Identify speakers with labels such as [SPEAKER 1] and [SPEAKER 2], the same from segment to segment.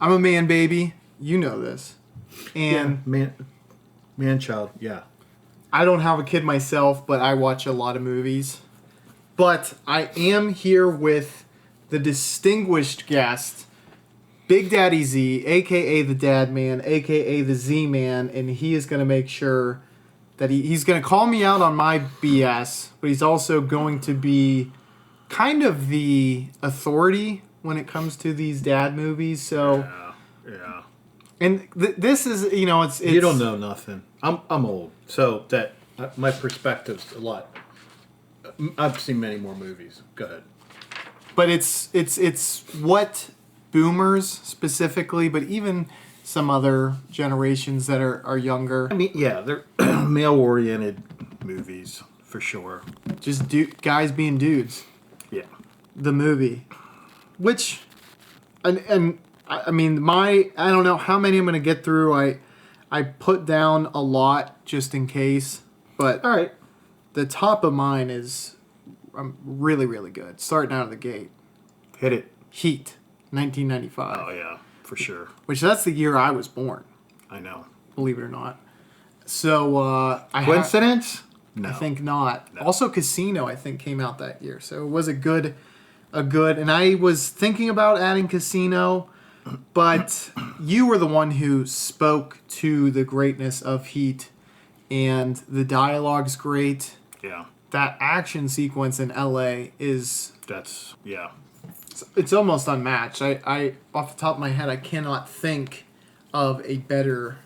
[SPEAKER 1] I'm a man, baby. You know this. And
[SPEAKER 2] man-child, yeah.
[SPEAKER 1] I don't have a kid myself, but I watch a lot of movies. But I am here with the distinguished guest, Big Daddy Z, a.k.a. the Dad Man, a.k.a. the Z Man, and he is going to make sure that he's going to call me out on my BS, but he's also going to be kind of the authority when it comes to these dad movies. So,
[SPEAKER 2] yeah.
[SPEAKER 1] And this is, it's
[SPEAKER 2] you don't know nothing. I'm old, so that my perspective's a lot. I've seen many more movies. Go ahead.
[SPEAKER 1] But it's what boomers specifically, but even some other generations that are younger.
[SPEAKER 2] I mean, yeah, they're male-oriented movies for sure.
[SPEAKER 1] Just guys being dudes.
[SPEAKER 2] Yeah.
[SPEAKER 1] The movie, which, and I mean, I don't know how many I'm gonna get through. I put down a lot just in case, but
[SPEAKER 2] All right.
[SPEAKER 1] the top of mine is really, really good. Starting out of the gate.
[SPEAKER 2] Hit it.
[SPEAKER 1] Heat, 1995.
[SPEAKER 2] Oh yeah, for sure.
[SPEAKER 1] Which that's the year I was born.
[SPEAKER 2] I know.
[SPEAKER 1] Believe it or not. So
[SPEAKER 2] Coincidence? No.
[SPEAKER 1] I think not. No. Also, Casino I think came out that year, so it was a good. And I was thinking about adding Casino, but you were the one who spoke to the greatness of Heat, and the dialogue's great.
[SPEAKER 2] Yeah.
[SPEAKER 1] That action sequence in L.A.
[SPEAKER 2] yeah.
[SPEAKER 1] It's almost unmatched. I off the top of my head, I cannot think of a better.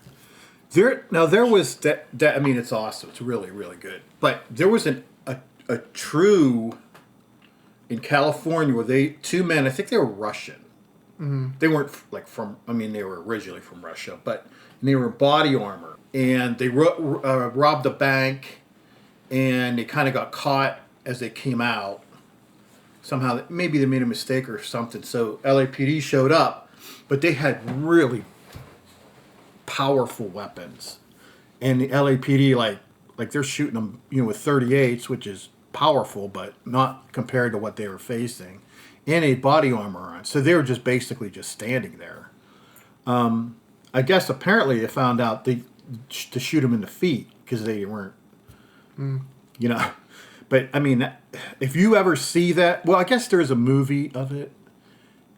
[SPEAKER 2] There was that. I mean, it's awesome. It's really, really good. But there was a true in California where two men. I think they were Russian. Mm-hmm. They weren't from. I mean, they were originally from Russia, but they were in body armor, and they robbed a bank, and they kind of got caught as they came out. Somehow, maybe they made a mistake or something. So LAPD showed up, but they had really powerful weapons, and the LAPD like they're shooting them, with 38s, which is powerful, but not compared to what they were facing, and a body armor on. So they were just basically just standing there. I guess apparently they found out to shoot them in the feet because they weren't, But I mean, if you ever see that, well, I guess there is a movie of it,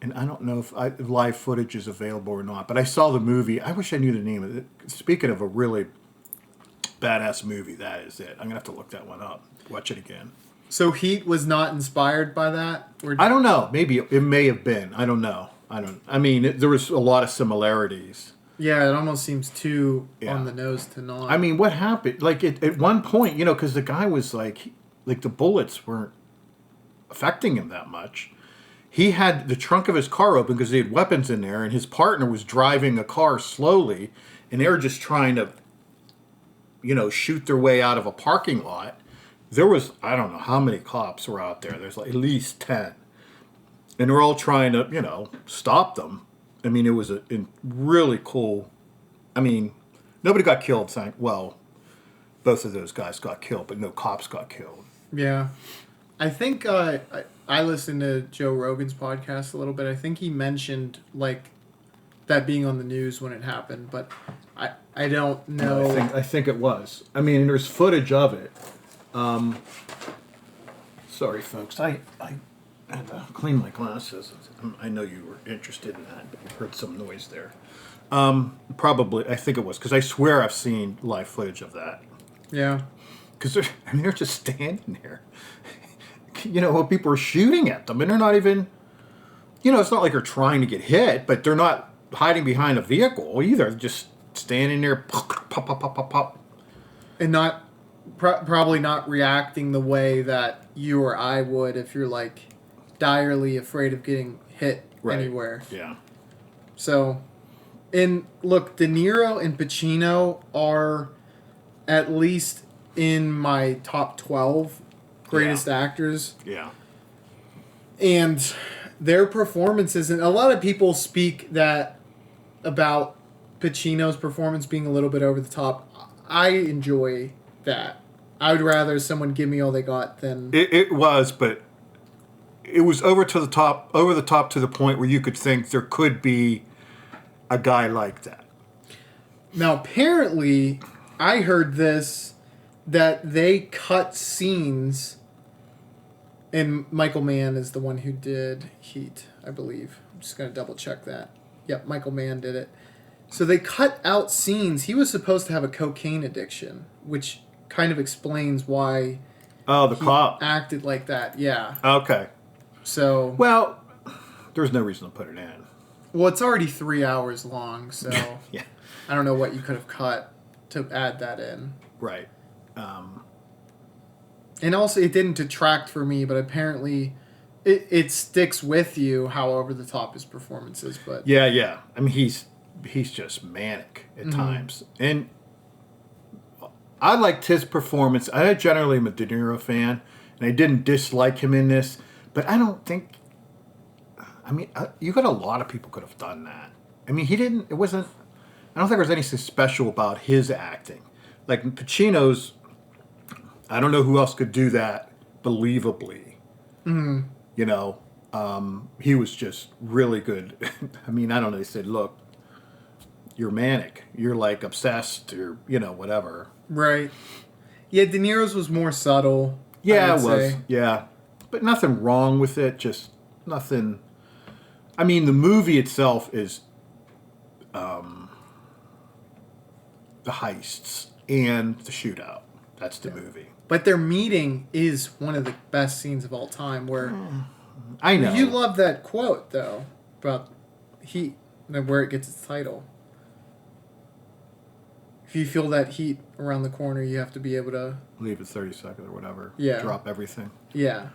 [SPEAKER 2] and I don't know if live footage is available or not. But I saw the movie. I wish I knew the name of it. Speaking of a really badass movie, that is it. I'm gonna have to look that one up. Watch it again.
[SPEAKER 1] So Heat was not inspired by that?
[SPEAKER 2] I don't know. Maybe it may have been. I don't know. I mean, there was a lot of similarities.
[SPEAKER 1] Yeah, it almost seems too on the nose to not.
[SPEAKER 2] I mean, what happened? Like at one point, because the guy was like the bullets weren't affecting him that much. He had the trunk of his car open because he had weapons in there, and his partner was driving a car slowly, and they were just trying to, shoot their way out of a parking lot. There was, I don't know how many cops were out there. There's at least 10. And they're all trying to, stop them. I mean, it was a really cool. I mean, nobody got killed. Well, both of those guys got killed, but no cops got killed.
[SPEAKER 1] Yeah. I think I listened to Joe Rogan's podcast a little bit. I think he mentioned, that being on the news when it happened, but I don't know.
[SPEAKER 2] I think it was. I mean, there's footage of it. Sorry, folks. I had to clean my glasses. I know you were interested in that, but you heard some noise there. Probably, I think it was, because I swear I've seen live footage of that.
[SPEAKER 1] Yeah.
[SPEAKER 2] Because they're just standing there. People are shooting at them, and they're not even, it's not like they're trying to get hit, but they're not hiding behind a vehicle either. They're just standing there, pop, pop, pop, pop, pop.
[SPEAKER 1] And not, probably not reacting the way that you or I would if you're, direly afraid of getting hit anywhere.
[SPEAKER 2] Yeah.
[SPEAKER 1] So, and look, De Niro and Pacino are at least in my top 12 greatest actors.
[SPEAKER 2] Yeah.
[SPEAKER 1] And their performances, and a lot of people speak that about Pacino's performance being a little bit over the top. I enjoy that. I would rather someone give me all they got than...
[SPEAKER 2] It was, but it was over the top to the point where you could think there could be a guy like that.
[SPEAKER 1] Now, apparently, I heard this, that they cut scenes, and Michael Mann is the one who did Heat, I believe. I'm just going to double check that. Yep, Michael Mann did it. So they cut out scenes. He was supposed to have a cocaine addiction, which kind of explains why
[SPEAKER 2] Oh, the
[SPEAKER 1] he
[SPEAKER 2] cop.
[SPEAKER 1] acted like that. Yeah.
[SPEAKER 2] Okay.
[SPEAKER 1] So,
[SPEAKER 2] Well, there's no reason to put it in.
[SPEAKER 1] well, it's already 3 hours long, so
[SPEAKER 2] Yeah.
[SPEAKER 1] I don't know what you could have cut to add that in.
[SPEAKER 2] Right.
[SPEAKER 1] And also, it didn't detract for me, but apparently it sticks with you how over the top his performance is. But
[SPEAKER 2] Yeah, yeah. I mean, he's just manic at times, and I liked his performance. I generally am a De Niro fan, and I didn't dislike him in this, but I don't think. I mean, you got a lot of people could have done that. I mean, he didn't. It wasn't. I don't think there was anything special about his acting. Like Pacino's. I don't know who else could do that believably. You know, he was just really good. I mean, I don't know. They said, "Look, you're manic. You're like obsessed, or whatever."
[SPEAKER 1] right, yeah, De Niro's was more subtle. I
[SPEAKER 2] Yeah,
[SPEAKER 1] would
[SPEAKER 2] it was.
[SPEAKER 1] say.
[SPEAKER 2] Yeah, but nothing wrong with it. Just nothing. I mean, the movie itself is the heists and the shootout. That's the movie.
[SPEAKER 1] But their meeting is one of the best scenes of all time. Where
[SPEAKER 2] I know.
[SPEAKER 1] you love that quote though about heat and where it gets its title. If you feel that heat around the corner, you have to be able to.
[SPEAKER 2] Leave it 30 seconds or whatever.
[SPEAKER 1] Yeah.
[SPEAKER 2] Drop everything.
[SPEAKER 1] Yeah.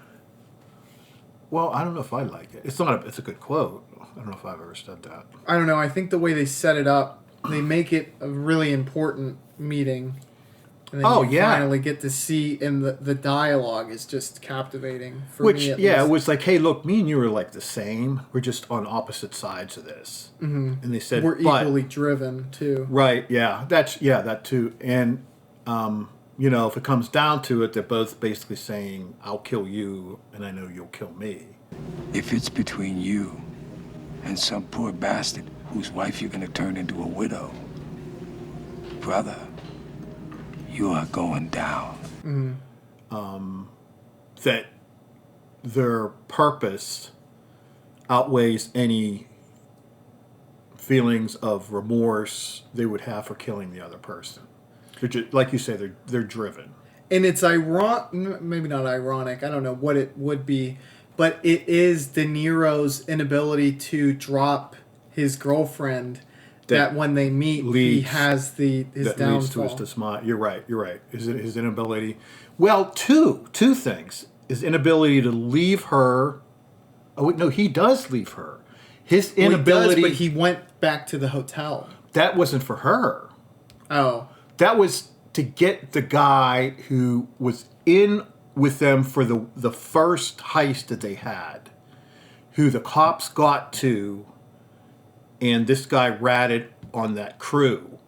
[SPEAKER 2] Well, I don't know if I like it. It's not. It's a good quote. I don't know if I've ever said that.
[SPEAKER 1] I don't know. I think the way they set it up, they make it a really important meeting. And then
[SPEAKER 2] Oh,
[SPEAKER 1] you
[SPEAKER 2] yeah.
[SPEAKER 1] finally get to see, and the dialogue is just captivating for
[SPEAKER 2] Which,
[SPEAKER 1] me at
[SPEAKER 2] yeah, it
[SPEAKER 1] least.
[SPEAKER 2] was like, hey, look, me and you are like the same. We're just on opposite sides of this. Mm-hmm. And they said,
[SPEAKER 1] We're
[SPEAKER 2] but,
[SPEAKER 1] equally driven too.
[SPEAKER 2] right, yeah, that too. And, if it comes down to it, they're both basically saying, I'll kill you, and I know you'll kill me.
[SPEAKER 3] If it's between you and some poor bastard whose wife you're gonna turn into a widow, brother, you are going down.
[SPEAKER 2] That their purpose outweighs any feelings of remorse they would have for killing the other person. They're just, like you say, they're driven.
[SPEAKER 1] And it's ironic, maybe not ironic, I don't know what it would be, but it is De Niro's inability to drop his girlfriend that when they meet, he
[SPEAKER 2] leads-
[SPEAKER 1] has his
[SPEAKER 2] That
[SPEAKER 1] downfall.
[SPEAKER 2] leads to his dismay. You're right. His inability. Well, two things. His inability to leave her. Oh wait, no, he does leave her. His
[SPEAKER 1] Well, he
[SPEAKER 2] inability.
[SPEAKER 1] does, but he went back to the hotel.
[SPEAKER 2] That wasn't for her.
[SPEAKER 1] Oh.
[SPEAKER 2] That was to get the guy who was in with them for the first heist that they had, who the cops got to, and this guy ratted on that crew.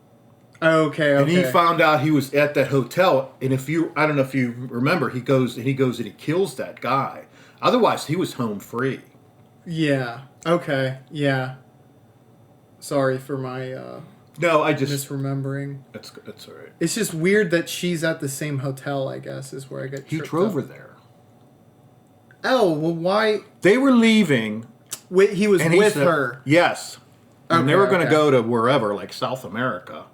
[SPEAKER 1] Okay.
[SPEAKER 2] And he found out he was at that hotel, and I don't know if you remember, he goes and he kills that guy. Otherwise, he was home free.
[SPEAKER 1] Yeah. Okay. Yeah. Sorry for my
[SPEAKER 2] No, I just
[SPEAKER 1] misremembering.
[SPEAKER 2] that's all right.
[SPEAKER 1] It's just weird that she's at the same hotel, I guess, is where I get
[SPEAKER 2] He
[SPEAKER 1] tripped
[SPEAKER 2] drove
[SPEAKER 1] up.
[SPEAKER 2] her there.
[SPEAKER 1] Oh, well, why?
[SPEAKER 2] They were leaving,
[SPEAKER 1] He was
[SPEAKER 2] and he
[SPEAKER 1] with
[SPEAKER 2] said-
[SPEAKER 1] her.
[SPEAKER 2] Yes, and they were going to
[SPEAKER 1] Okay.
[SPEAKER 2] go to wherever, like South America,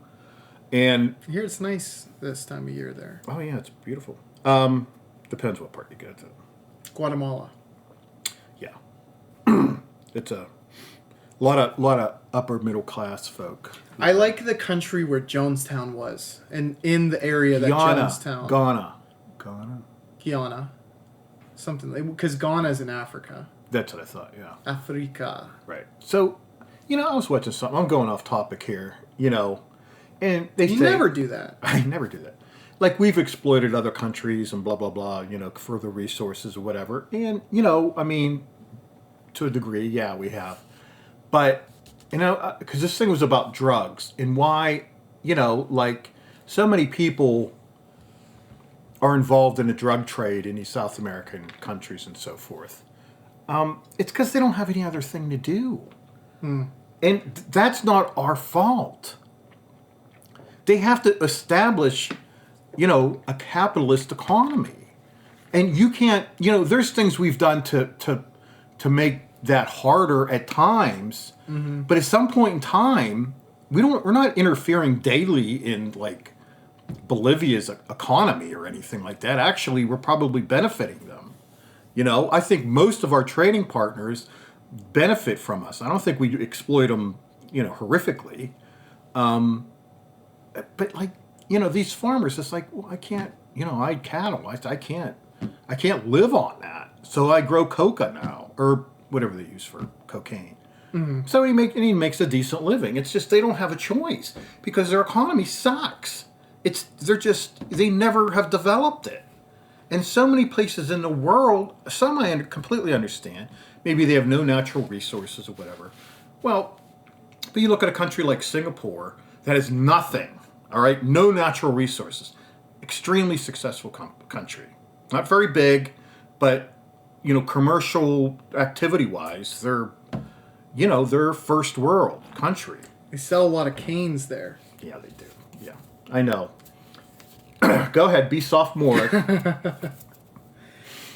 [SPEAKER 2] and
[SPEAKER 1] Here it's nice this time of year there.
[SPEAKER 2] oh yeah, it's beautiful. Depends what part you get to.
[SPEAKER 1] Guatemala.
[SPEAKER 2] Yeah, it's a lot of upper middle class folk.
[SPEAKER 1] I like the country where Jonestown was, and in the area that Jonestown.
[SPEAKER 2] Ghana.
[SPEAKER 1] Guyana. Something. Because Ghana's in Africa.
[SPEAKER 2] That's what I thought. Yeah.
[SPEAKER 1] Africa.
[SPEAKER 2] Right. So, I was watching something. I'm going off topic here. And they
[SPEAKER 1] You
[SPEAKER 2] say,
[SPEAKER 1] never do that.
[SPEAKER 2] I never do that. Like we've exploited other countries and blah blah blah. For the resources or whatever. And I mean, to a degree, yeah, we have. But because this thing was about drugs and why, like so many people are involved in the drug trade in these South American countries and so forth. It's because they don't have any other thing to do. And that's not our fault. They have to establish, a capitalist economy. And you can't, there's things we've done to make that harder at times. Mm-hmm. But at some point in time, we're not interfering daily in like Bolivia's economy or anything like that. Actually, we're probably benefiting them. I think most of our trading partners benefit from us. I don't think we exploit them, horrifically. But like, these farmers, it's like, well, I can't, I had cattle. I can't live on that. So I grow coca now, or whatever they use for cocaine. Mm-hmm. So he makes a decent living. It's just they don't have a choice because their economy sucks. They never have developed it. And so many places in the world, some I completely understand. Maybe they have no natural resources or whatever. Well, but you look at a country like Singapore that has nothing, all right? No natural resources. Extremely successful country. Not very big, but, commercial activity-wise, they're first world country.
[SPEAKER 1] They sell a lot of canes there.
[SPEAKER 2] Yeah, they do. Yeah, I know. Go ahead, be sophomoric.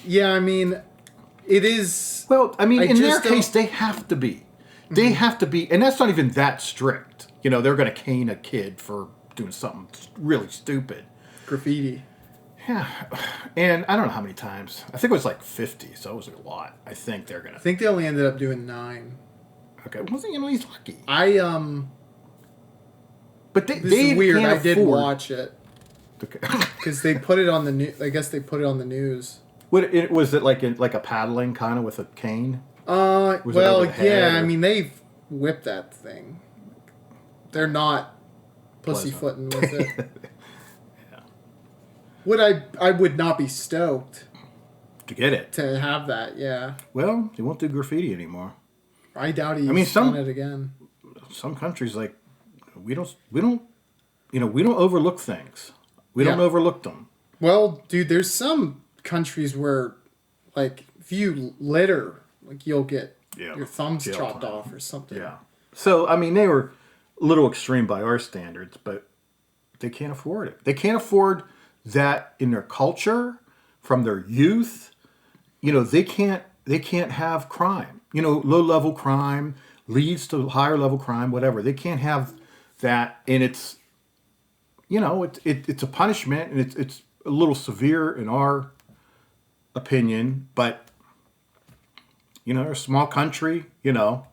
[SPEAKER 1] Yeah, I mean, it is...
[SPEAKER 2] Well, I mean, in their case, they have to be. They have to be, and that's not even that strict. They're going to cane a kid for doing something really stupid.
[SPEAKER 1] Graffiti.
[SPEAKER 2] Yeah, and I don't know how many times. I think it was like 50, so it was a lot. I think they're going to...
[SPEAKER 1] I think they only ended up doing 9.
[SPEAKER 2] Okay, well, he's lucky.
[SPEAKER 1] But this is weird. I did watch it.
[SPEAKER 2] Okay.
[SPEAKER 1] Because they put it on the news. I guess they put it on the news.
[SPEAKER 2] Was it like a paddling kind of with a cane?
[SPEAKER 1] Well, yeah. I mean, they've whipped that thing. They're not pussyfooting with it. Yeah. I would not be stoked
[SPEAKER 2] to get it
[SPEAKER 1] to have that. Yeah.
[SPEAKER 2] Well, they won't do graffiti anymore.
[SPEAKER 1] I doubt he's done it again.
[SPEAKER 2] Some countries like we don't overlook things. We don't overlook them.
[SPEAKER 1] Well, dude, there's some countries where, like, if you litter, like, you'll get your thumbs chopped off or something.
[SPEAKER 2] Yeah. So, I mean, they were a little extreme by our standards, but they can't afford it. They can't afford that in their culture, from their youth. They can't have crime. Low-level crime leads to higher-level crime, whatever. They can't have that, and it's... it's a punishment, and it's a little severe in our opinion, but, they're a small country,
[SPEAKER 1] Well,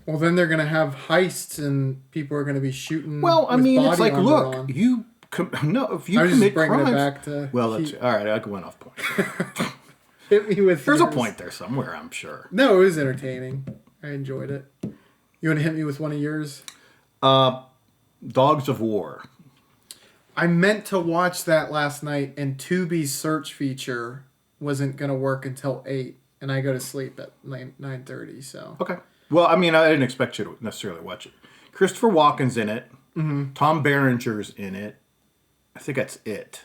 [SPEAKER 1] then they're going to have heists, and people are going to be shooting.
[SPEAKER 2] Well, I mean, it's like, look, if you commit crimes...
[SPEAKER 1] it back to...
[SPEAKER 2] Well, all right, I went off point.
[SPEAKER 1] Hit me with
[SPEAKER 2] There's a point there somewhere, I'm sure.
[SPEAKER 1] No, it was entertaining. I enjoyed it. You want to hit me with one of yours?
[SPEAKER 2] Dogs of War.
[SPEAKER 1] I meant to watch that last night, and Tubi's search feature wasn't going to work until 8, and I go to sleep at 9:30, so...
[SPEAKER 2] Okay. Well, I mean, I didn't expect you to necessarily watch it. Christopher Walken's in it. Mm-hmm. Tom Berenger's in it. I think that's it.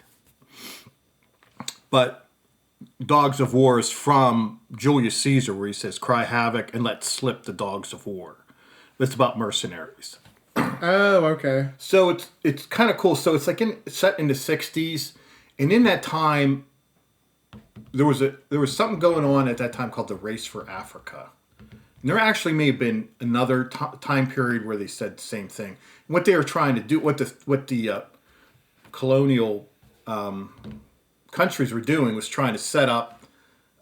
[SPEAKER 2] But Dogs of War is from Julius Caesar, where he says, "Cry havoc and let slip the dogs of war." It's about mercenaries.
[SPEAKER 1] Oh, okay.
[SPEAKER 2] So it's kind of cool. So it's like set in the 60s, and in that time, there was something going on at that time called the Race for Africa. And there actually may have been another time period where they said the same thing. And what they were trying to do, what the colonial countries were doing, was trying to set up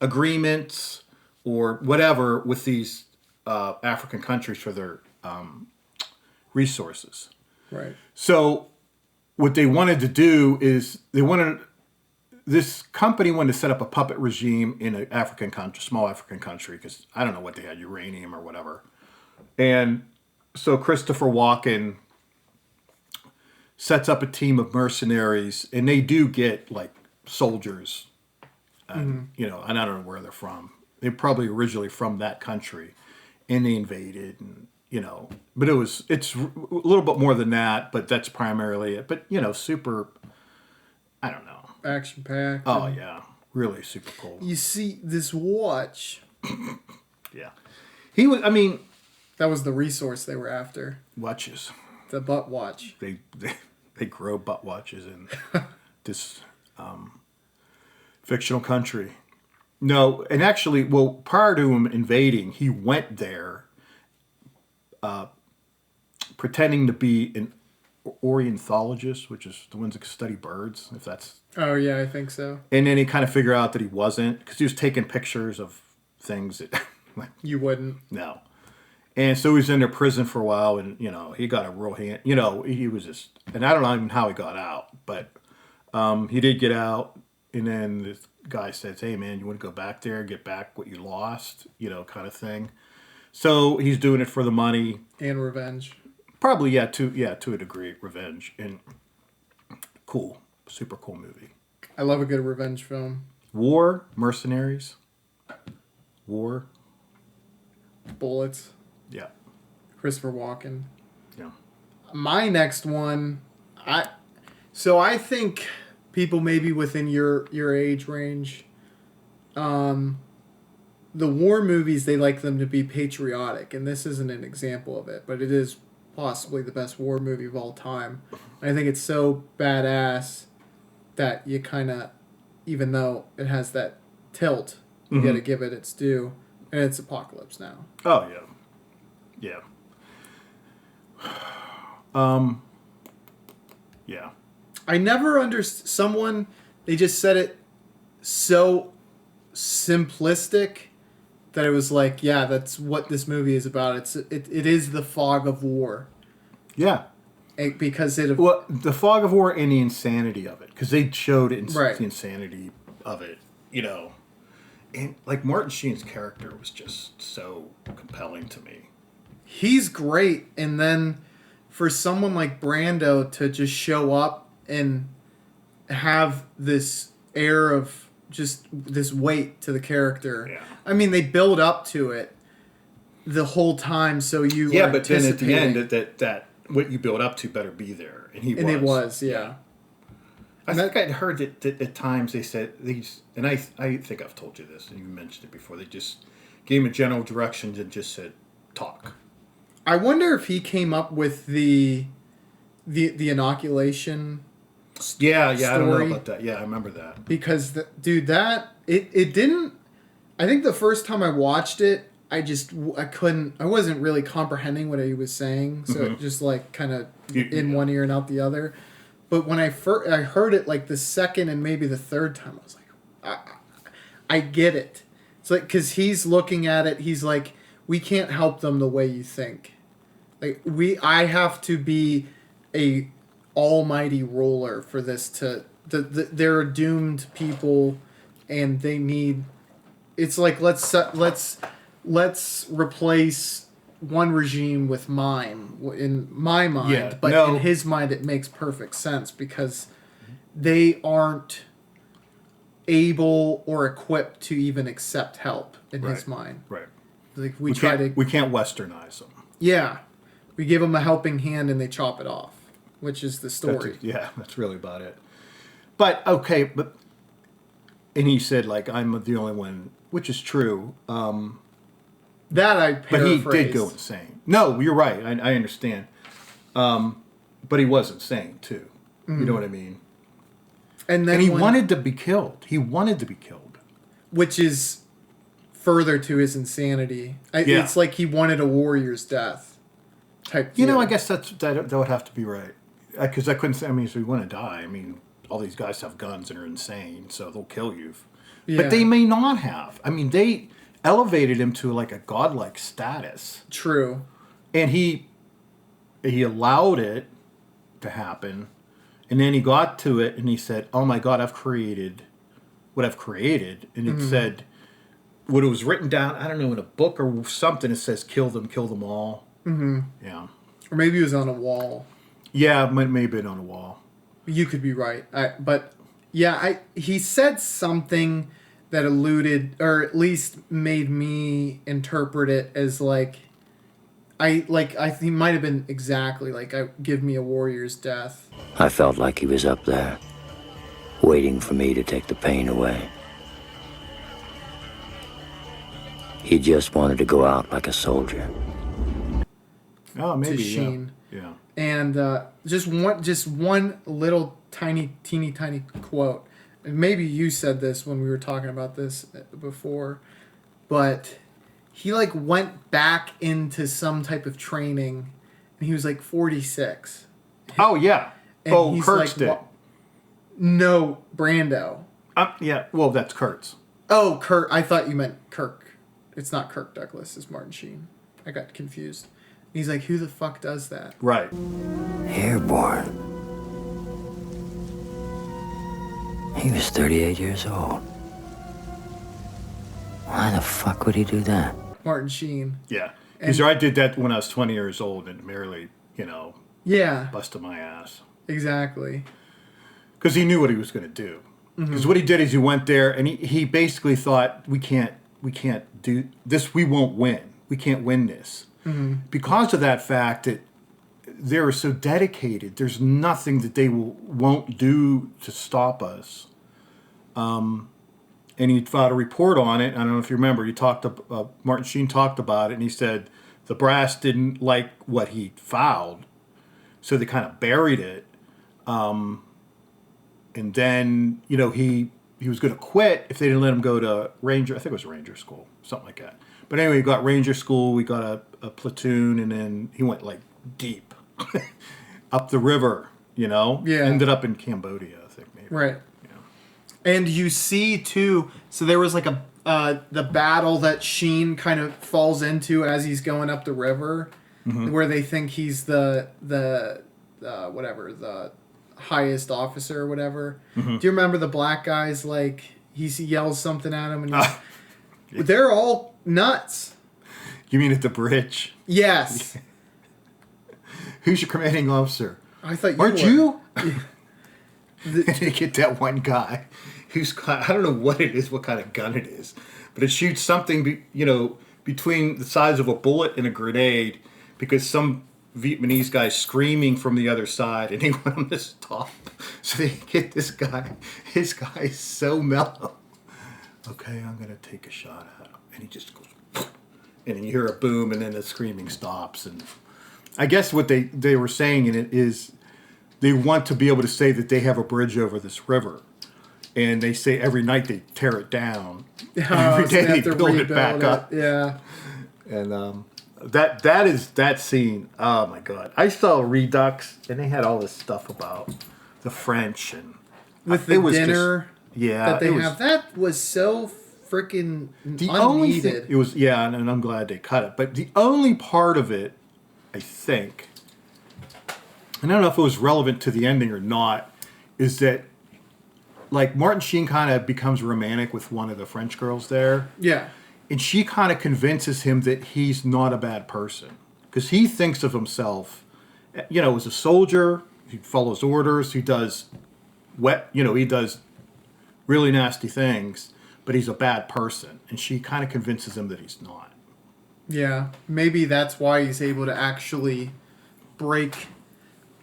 [SPEAKER 2] agreements or whatever with these African countries for their resources.
[SPEAKER 1] Right.
[SPEAKER 2] So what they wanted to do is this company wanted to set up a puppet regime in an African country, small African country, because I don't know what they had, uranium or whatever. And so Christopher Walken sets up a team of mercenaries, and they do get like soldiers, and, and I don't know where they're from. They're probably originally from that country, and they invaded, and but it's a little bit more than that, but that's primarily it. But super, I don't know.
[SPEAKER 1] Action packed.
[SPEAKER 2] Oh yeah, really super cool.
[SPEAKER 1] You see this watch.
[SPEAKER 2] Yeah, he was. I mean,
[SPEAKER 1] That was the resource they were after.
[SPEAKER 2] Watches.
[SPEAKER 1] The butt watch.
[SPEAKER 2] They grow butt watches in this fictional country. No, and actually, well, prior to him invading, he went there pretending to be an ornithologist, which is the ones that study birds, if that's...
[SPEAKER 1] Oh, yeah, I think so.
[SPEAKER 2] And then he kind of figured out that he wasn't, because he was taking pictures of things that...
[SPEAKER 1] You wouldn't.
[SPEAKER 2] No. And so he was in their prison for a while, and, he got a real hand... he was just... And I don't know even how he got out, but he did get out, and then this guy says, hey, man, you want to go back there, get back what you lost, kind of thing. So he's doing it for the money.
[SPEAKER 1] And revenge.
[SPEAKER 2] Probably, to a degree, revenge. And cool. Super cool movie.
[SPEAKER 1] I love a good revenge film.
[SPEAKER 2] War, Mercenaries. War.
[SPEAKER 1] Bullets.
[SPEAKER 2] Yeah.
[SPEAKER 1] Christopher Walken.
[SPEAKER 2] Yeah.
[SPEAKER 1] My next one, I think people maybe within your age range, the war movies, they like them to be patriotic, and this isn't an example of it, but it is possibly the best war movie of all time. And I think it's so badass that you kind of, even though it has that tilt, you got to give it its due, and it's Apocalypse Now.
[SPEAKER 2] Oh, yeah. Yeah.
[SPEAKER 1] I never understood someone, they just said it so simplistic that it was like, yeah, that's what this movie is about. It is the fog of war.
[SPEAKER 2] Yeah.
[SPEAKER 1] Because it...
[SPEAKER 2] Well, the fog of war and the insanity of it. Because they showed
[SPEAKER 1] Right.
[SPEAKER 2] the insanity of it, And, like, Martin Sheen's character was just so compelling to me.
[SPEAKER 1] He's great, and then for someone like Brando to just show up and have this air of just this weight to the character.
[SPEAKER 2] Yeah.
[SPEAKER 1] I mean, they build up to it the whole time, so you
[SPEAKER 2] Yeah,
[SPEAKER 1] are
[SPEAKER 2] but then at the end,
[SPEAKER 1] anticipating.
[SPEAKER 2] that what you build up to better be there. And he was.
[SPEAKER 1] And it was, yeah.
[SPEAKER 2] I think I'd heard that at times they said these, and I think I've told you this, and you mentioned it before. They just gave him a general directions and just said, "Talk."
[SPEAKER 1] I wonder if he came up with the inoculation.
[SPEAKER 2] Yeah, I don't know
[SPEAKER 1] Story.
[SPEAKER 2] about that. Yeah, I remember that.
[SPEAKER 1] Because it didn't. I think the first time I watched it, I wasn't really comprehending what he was saying, so it just like kind of in one ear and out the other. But when I heard it like the second and maybe the third time, I was like, I get it. It's like, because he's looking at it, he's like, we can't help them the way you think. Like I have to be a almighty ruler for this they're doomed people, and they need. It's like let's replace one regime with mine in my mind,
[SPEAKER 2] Yeah,
[SPEAKER 1] but
[SPEAKER 2] no.
[SPEAKER 1] in his mind it makes perfect sense because they aren't able or equipped to even accept help in his mind.
[SPEAKER 2] Right.
[SPEAKER 1] Like
[SPEAKER 2] We can't westernize them.
[SPEAKER 1] yeah, we give them a helping hand and they chop it off, which is the story.
[SPEAKER 2] That's really about it. But okay, and he said like I'm the only one, which is true.
[SPEAKER 1] That I
[SPEAKER 2] But
[SPEAKER 1] paraphrased.
[SPEAKER 2] he did go insane. No, you're right. I understand. But he was insane too. You know what I mean?
[SPEAKER 1] And then
[SPEAKER 2] And he wanted to be killed. He wanted to be killed.
[SPEAKER 1] which is further to his insanity.
[SPEAKER 2] Yeah.
[SPEAKER 1] It's like he wanted a warrior's death type
[SPEAKER 2] You know,
[SPEAKER 1] deal.
[SPEAKER 2] I guess that would have to be right. Because I couldn't say. I mean, if you want to die, I mean, all these guys have guns and are insane, so they'll kill you.
[SPEAKER 1] Yeah.
[SPEAKER 2] But they may not have. I mean, they elevated him to like a godlike status,
[SPEAKER 1] True.
[SPEAKER 2] and he allowed it to happen, and then he got to it, and he said, "Oh my God, I've created what I've created," and it said what it was written down. I don't know, in a book or something. It says, kill them all." Mm-hmm. Yeah.
[SPEAKER 1] Or maybe it was on a wall.
[SPEAKER 2] Yeah, it may have been on a wall.
[SPEAKER 1] You could be right. He said something that alluded, or at least made me interpret it as he might have been exactly like, give me a warrior's death.
[SPEAKER 4] I felt like he was up there, waiting for me to take the pain away. He just wanted to go out like a soldier,
[SPEAKER 2] Oh, maybe.
[SPEAKER 1] to Sheen.
[SPEAKER 2] Yeah.
[SPEAKER 1] And just one little teeny tiny quote. And maybe you said this when we were talking about this before, but he like went back into some type of training, and he was like 46.
[SPEAKER 2] Oh yeah.
[SPEAKER 1] And he's
[SPEAKER 2] Kurtz
[SPEAKER 1] like,
[SPEAKER 2] did.
[SPEAKER 1] No, Brando.
[SPEAKER 2] Yeah. Well, that's Kurtz.
[SPEAKER 1] Oh, Kirk. I thought you meant Kirk. It's not Kirk Douglas. It's Martin Sheen. I got confused. He's like, who the fuck does that?
[SPEAKER 2] Right.
[SPEAKER 4] Airborne. He was 38 years old. Why the fuck would he do that?
[SPEAKER 1] Martin Sheen.
[SPEAKER 2] Yeah. Because I did that when I was 20 years old and merely,
[SPEAKER 1] Yeah,
[SPEAKER 2] busted my ass.
[SPEAKER 1] exactly.
[SPEAKER 2] Because he knew what he was going to do. Because what he did is he went there and he basically thought, we can't do this. We won't win. We can't win this. Because of that fact that they were so dedicated, there's nothing that they won't do to stop us. And he filed a report on it. I don't know if you remember. Martin Sheen talked about it, and he said the brass didn't like what he filed, so they kind of buried it. And then he was going to quit if they didn't let him go to Ranger. I think it was Ranger School, something like that. But anyway, he got Ranger School. We got a platoon, and then he went like deep up the river.
[SPEAKER 1] Yeah.
[SPEAKER 2] Ended up in Cambodia, I think maybe.
[SPEAKER 1] Right. And you see too. So there was like the battle that Sheen kind of falls into as he's going up the river, where they think he's the whatever, the highest officer or whatever. Do you remember the black guys? Like he yells something at him, and they're all nuts.
[SPEAKER 2] You mean at the bridge?
[SPEAKER 1] Yes.
[SPEAKER 2] Who's your commanding officer?
[SPEAKER 1] I thought you
[SPEAKER 2] Aren't
[SPEAKER 1] were.
[SPEAKER 2] you? And you get that one guy who's got, I don't know what it is, what kind of gun it is, but it shoots something, between the size of a bullet and a grenade, because some Vietnamese guy's screaming from the other side, and they want him to stop. So they get this guy. His guy's so mellow. Okay, I'm gonna take a shot at him, and he just goes, and then you hear a boom, and then the screaming stops. And I guess what they were saying in it is, they want to be able to say that they have a bridge over this river. And they say every night they tear it down. Every day they build it back up.
[SPEAKER 1] Yeah.
[SPEAKER 2] And that scene, oh my God. I saw Redux, and they had all this stuff about the French. And
[SPEAKER 1] With the dinner that they
[SPEAKER 2] it was,
[SPEAKER 1] have. That was so freaking
[SPEAKER 2] the only thing,
[SPEAKER 1] unneeded.
[SPEAKER 2] it was, yeah, and I'm glad they cut it. But the only part of it, I think, and I don't know if it was relevant to the ending or not, is that like Martin Sheen kind of becomes romantic with one of the French girls there.
[SPEAKER 1] Yeah.
[SPEAKER 2] And she kind of convinces him that he's not a bad person. Because he thinks of himself, as a soldier, he follows orders, he does he does really nasty things, but he's a bad person. And she kind of convinces him that he's not.
[SPEAKER 1] Yeah. Maybe that's why he's able to actually break.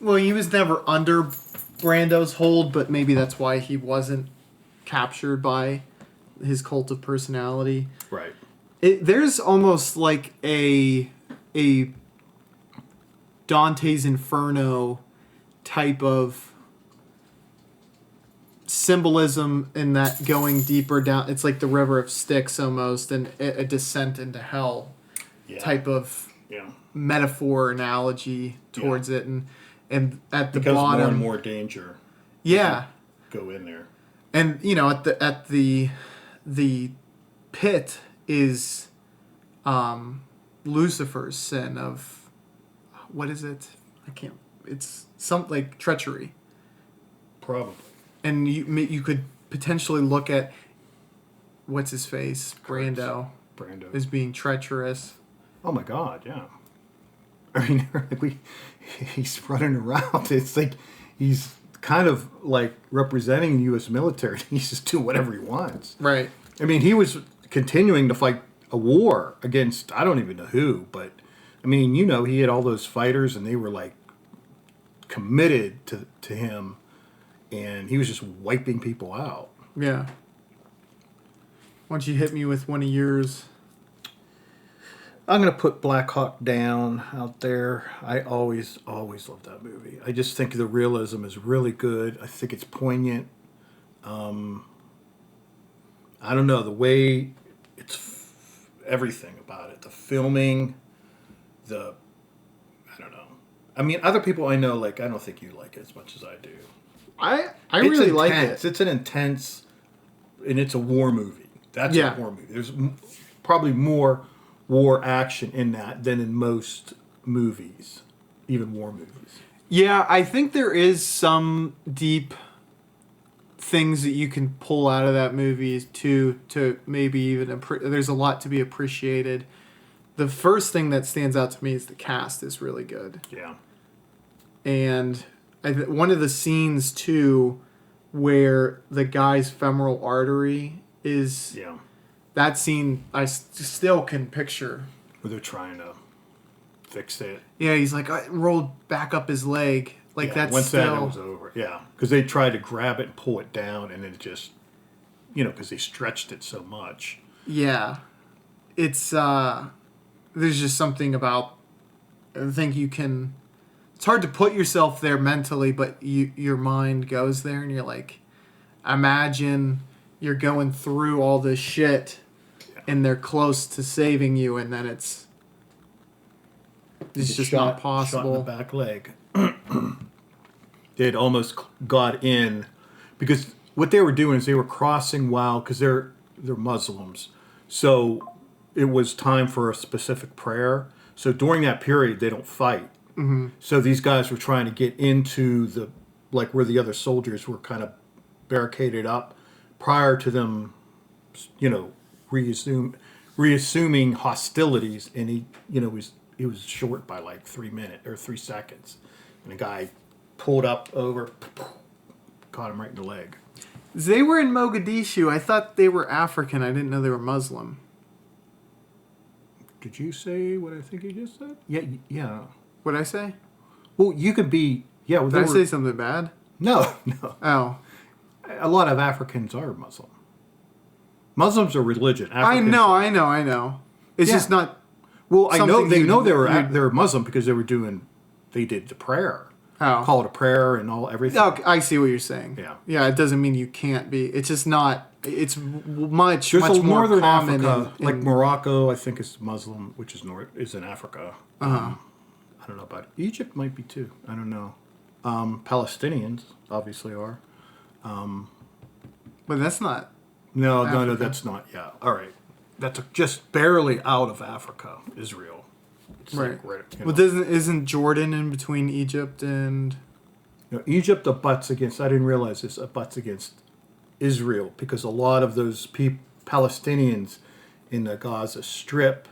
[SPEAKER 1] Well, he was never under Brando's hold, but maybe that's why he wasn't captured by his cult of personality.
[SPEAKER 2] Right.
[SPEAKER 1] There's almost like a Dante's Inferno type of symbolism in that going deeper down. It's like the River of Styx almost, and a descent into hell type of metaphor analogy towards it, and at the
[SPEAKER 2] because
[SPEAKER 1] bottom
[SPEAKER 2] more and more danger.
[SPEAKER 1] Yeah.
[SPEAKER 2] Go in there.
[SPEAKER 1] And at the pit is Lucifer's sin of, what is it? It's something like treachery.
[SPEAKER 2] Probably.
[SPEAKER 1] And you could potentially look at what's his face, Brando as being treacherous.
[SPEAKER 2] Oh my God, yeah. I mean, he's running around. It's like he's kind of like representing the U.S. military. He's just doing whatever he wants.
[SPEAKER 1] Right.
[SPEAKER 2] I mean, he was continuing to fight a war against, I don't even know who, but I mean, he had all those fighters, and they were like committed to him, and he was just wiping people out.
[SPEAKER 1] Yeah. Why don't you hit me with one of yours?
[SPEAKER 2] I'm gonna put Black Hawk Down out there. I always love that movie. I just think the realism is really good. I think it's poignant. I don't know, the way everything about it, the filming, I don't know. I mean, other people I know, like, I don't think you like it as much as I do.
[SPEAKER 1] I
[SPEAKER 2] It's
[SPEAKER 1] really like
[SPEAKER 2] intense.
[SPEAKER 1] it.
[SPEAKER 2] It's an intense, and it's a war movie. That's
[SPEAKER 1] Yeah.
[SPEAKER 2] a war movie. There's probably more war action in that than in most movies, even war movies.
[SPEAKER 1] Yeah, I think there is some deep things that you can pull out of that movie to maybe even there's a lot to be appreciated. The first thing that stands out to me is the cast is really good.
[SPEAKER 2] Yeah.
[SPEAKER 1] And one of the scenes too where the guy's femoral artery is
[SPEAKER 2] Yeah.
[SPEAKER 1] that scene I still can picture.
[SPEAKER 2] Where they're trying to fix it.
[SPEAKER 1] Yeah, he's like rolled back up his leg. Like
[SPEAKER 2] Yeah,
[SPEAKER 1] that's
[SPEAKER 2] once
[SPEAKER 1] still
[SPEAKER 2] that it was over. Yeah. Because they tried to grab it and pull it down, and it just, because they stretched it so much.
[SPEAKER 1] Yeah. It's there's just something about I think you can it's hard to put yourself there mentally, but your mind goes there and you're like imagine you're going through all this shit and they're close to saving you and then it's just not possible.
[SPEAKER 2] Shot in the back leg. They'd almost got in because what they were doing is they were crossing while because they're Muslims, so it was time for a specific prayer. So during that period, they don't fight. Mm-hmm. So these guys were trying to get into the where the other soldiers were kind of barricaded up prior to them, reassuming hostilities, and he was short by like 3 minutes or 3 seconds, and the guy pulled up over, caught him right in the leg.
[SPEAKER 1] They were in Mogadishu. I thought they were African. I didn't know they were Muslim.
[SPEAKER 2] Did you say what I think you just said? Yeah, yeah.
[SPEAKER 1] What'd I say?
[SPEAKER 2] Well, you could be. Yeah. Well,
[SPEAKER 1] Did I say something bad?
[SPEAKER 2] No.
[SPEAKER 1] Oh.
[SPEAKER 2] A lot of Africans are Muslim. Muslims are religion.
[SPEAKER 1] I
[SPEAKER 2] Africans
[SPEAKER 1] know. It's
[SPEAKER 2] Yeah.
[SPEAKER 1] just not.
[SPEAKER 2] Well, I know
[SPEAKER 1] something
[SPEAKER 2] they
[SPEAKER 1] you-
[SPEAKER 2] know they
[SPEAKER 1] you-
[SPEAKER 2] were Muslim because they did the prayer.
[SPEAKER 1] Oh.
[SPEAKER 2] Call it a prayer and everything.
[SPEAKER 1] Oh, I see what you're saying.
[SPEAKER 2] Yeah.
[SPEAKER 1] Yeah, it doesn't mean you can't be. It's just not. It's much
[SPEAKER 2] There's
[SPEAKER 1] much
[SPEAKER 2] a
[SPEAKER 1] more
[SPEAKER 2] northern
[SPEAKER 1] common
[SPEAKER 2] Africa,
[SPEAKER 1] in,
[SPEAKER 2] like Morocco, I think is Muslim, which is in Africa. I don't know about Egypt. Might be too. I don't know. Palestinians obviously are.
[SPEAKER 1] but that's not.
[SPEAKER 2] No,
[SPEAKER 1] Africa.
[SPEAKER 2] that's not. Yeah, all right. That's just barely out of Africa, Israel. It's
[SPEAKER 1] Right.
[SPEAKER 2] you
[SPEAKER 1] Well,
[SPEAKER 2] know.
[SPEAKER 1] isn't Jordan in between Egypt and?
[SPEAKER 2] Egypt abuts against. I didn't realize this abuts against Israel because a lot of those Palestinians in the Gaza Strip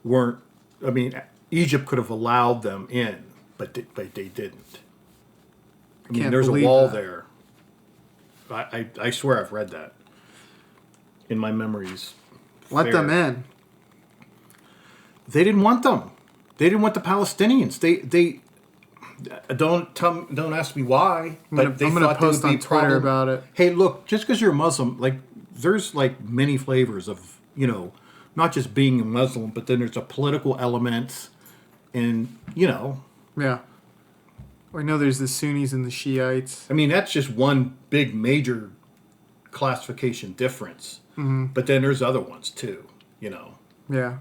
[SPEAKER 2] weren't. I mean, Egypt could have allowed them in, but they didn't. I mean,
[SPEAKER 1] Can't
[SPEAKER 2] there's a
[SPEAKER 1] believe
[SPEAKER 2] wall
[SPEAKER 1] that.
[SPEAKER 2] there. I swear I've read that in my memories.
[SPEAKER 1] Let them in.
[SPEAKER 2] They didn't want them. They didn't want the Palestinians. They don't ask me why. But they
[SPEAKER 1] I'm gonna
[SPEAKER 2] thought there
[SPEAKER 1] post
[SPEAKER 2] would be
[SPEAKER 1] on Twitter
[SPEAKER 2] problem.
[SPEAKER 1] about it.
[SPEAKER 2] Hey, look, just because you're a Muslim, there's many flavors of not just being a Muslim, but then there's a political element, and
[SPEAKER 1] Yeah. I know there's the Sunnis and the Shiites.
[SPEAKER 2] I mean that's just one big major classification difference. Mm-hmm. But then there's other ones too.
[SPEAKER 1] Yeah.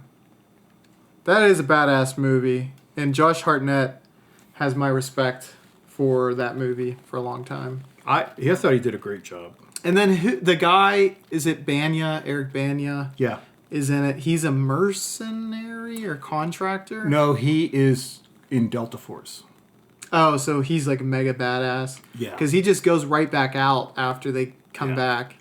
[SPEAKER 1] That is a badass movie, and Josh Hartnett has my respect for that movie for a long time.
[SPEAKER 2] I thought he did a great job.
[SPEAKER 1] And then the guy, is it Banya, Eric Banya,
[SPEAKER 2] Yeah.
[SPEAKER 1] is in it. He's a mercenary or contractor?
[SPEAKER 2] No, he is in Delta Force.
[SPEAKER 1] Oh, so he's like a mega badass.
[SPEAKER 2] Yeah.
[SPEAKER 1] Because he just goes right back out after they come
[SPEAKER 2] Yeah.
[SPEAKER 1] back.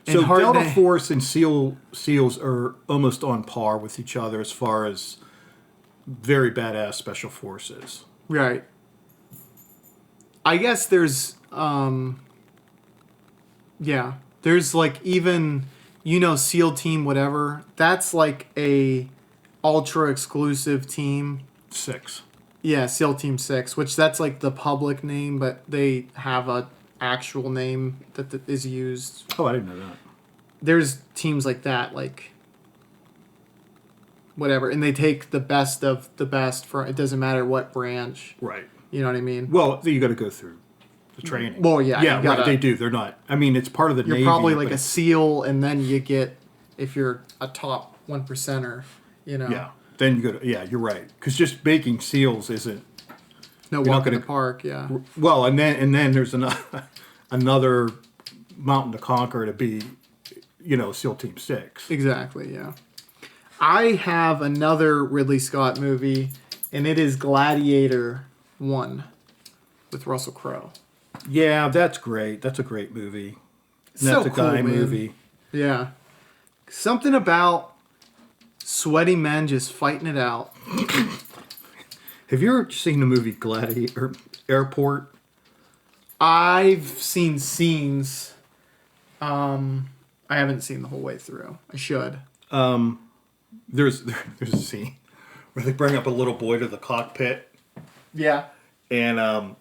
[SPEAKER 2] So
[SPEAKER 1] And
[SPEAKER 2] Delta
[SPEAKER 1] Hartnett-
[SPEAKER 2] Force and SEALs are almost on par with each other as far as very badass special forces.
[SPEAKER 1] Right. I guess there's there's even SEAL team whatever. That's like a ultra exclusive team.
[SPEAKER 2] 6.
[SPEAKER 1] Yeah, SEAL Team 6, which that's like the public name, but they have a actual name that is used.
[SPEAKER 2] Oh, I didn't know that.
[SPEAKER 1] There's teams like that, like whatever, and they take the best of the best for it doesn't matter what branch.
[SPEAKER 2] Right.
[SPEAKER 1] You know what I mean?
[SPEAKER 2] Well, you got to go through the training.
[SPEAKER 1] Well, yeah,
[SPEAKER 2] Yeah,
[SPEAKER 1] you gotta-
[SPEAKER 2] right. They do. They're not. I mean, it's part of the
[SPEAKER 1] You're
[SPEAKER 2] Navy.
[SPEAKER 1] probably like
[SPEAKER 2] but-
[SPEAKER 1] a SEAL, and then you get if you're a top 1%er. You know.
[SPEAKER 2] Yeah. Then you go to. Yeah, you're right. Because just baking seals isn't.
[SPEAKER 1] No
[SPEAKER 2] not
[SPEAKER 1] walk in the
[SPEAKER 2] gonna-
[SPEAKER 1] park. Yeah.
[SPEAKER 2] Well, and then there's another mountain to conquer to be, SEAL Team 6.
[SPEAKER 1] Exactly. Yeah. I have another Ridley Scott movie, and it is Gladiator 1 with Russell Crowe.
[SPEAKER 2] Yeah, that's great. That's a great movie. And
[SPEAKER 1] So
[SPEAKER 2] that's a
[SPEAKER 1] cool,
[SPEAKER 2] guy
[SPEAKER 1] man.
[SPEAKER 2] movie.
[SPEAKER 1] Yeah. Something about sweaty men just fighting it out.
[SPEAKER 2] Have you ever seen the movie Gladiator Airport?
[SPEAKER 1] I've seen scenes. I haven't seen the whole way through. I should.
[SPEAKER 2] There's a scene where they bring up a little boy to the cockpit,
[SPEAKER 1] Yeah.
[SPEAKER 2] and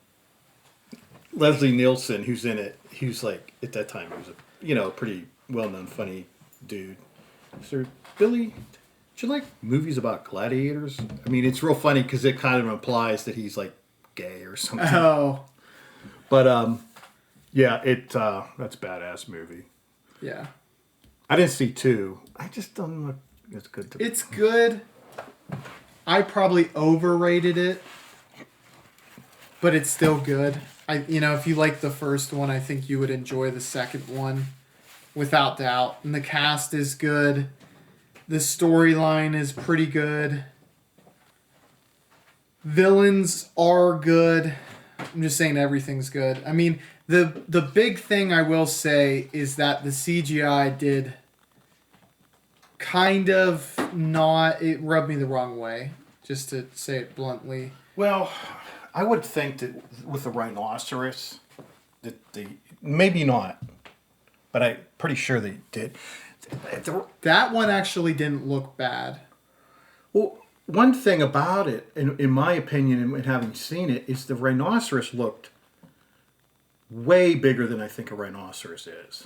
[SPEAKER 2] Leslie Nielsen, who's in it, he was like at that time he was a pretty well known funny dude. So Billy, do you like movies about gladiators? I mean, it's real funny because it kind of implies that he's like gay or something.
[SPEAKER 1] Oh.
[SPEAKER 2] But yeah, that's a badass movie.
[SPEAKER 1] Yeah.
[SPEAKER 2] I didn't see 2. I just don't know. It's good to.
[SPEAKER 1] It's good. I probably overrated it, but it's still good. If you like the first one, I think you would enjoy the second one, without doubt. And the cast is good. The storyline is pretty good. Villains are good. I'm just saying everything's good. I mean, the big thing I will say is that the CGI did kind of not, it rubbed me the wrong way, just to say it bluntly.
[SPEAKER 2] Well, I would think that with the rhinoceros, that maybe not, but I'm pretty sure they did.
[SPEAKER 1] That one actually didn't look bad.
[SPEAKER 2] Well, one thing about it, in my opinion, and having seen it, is the rhinoceros looked way bigger than I think a rhinoceros is.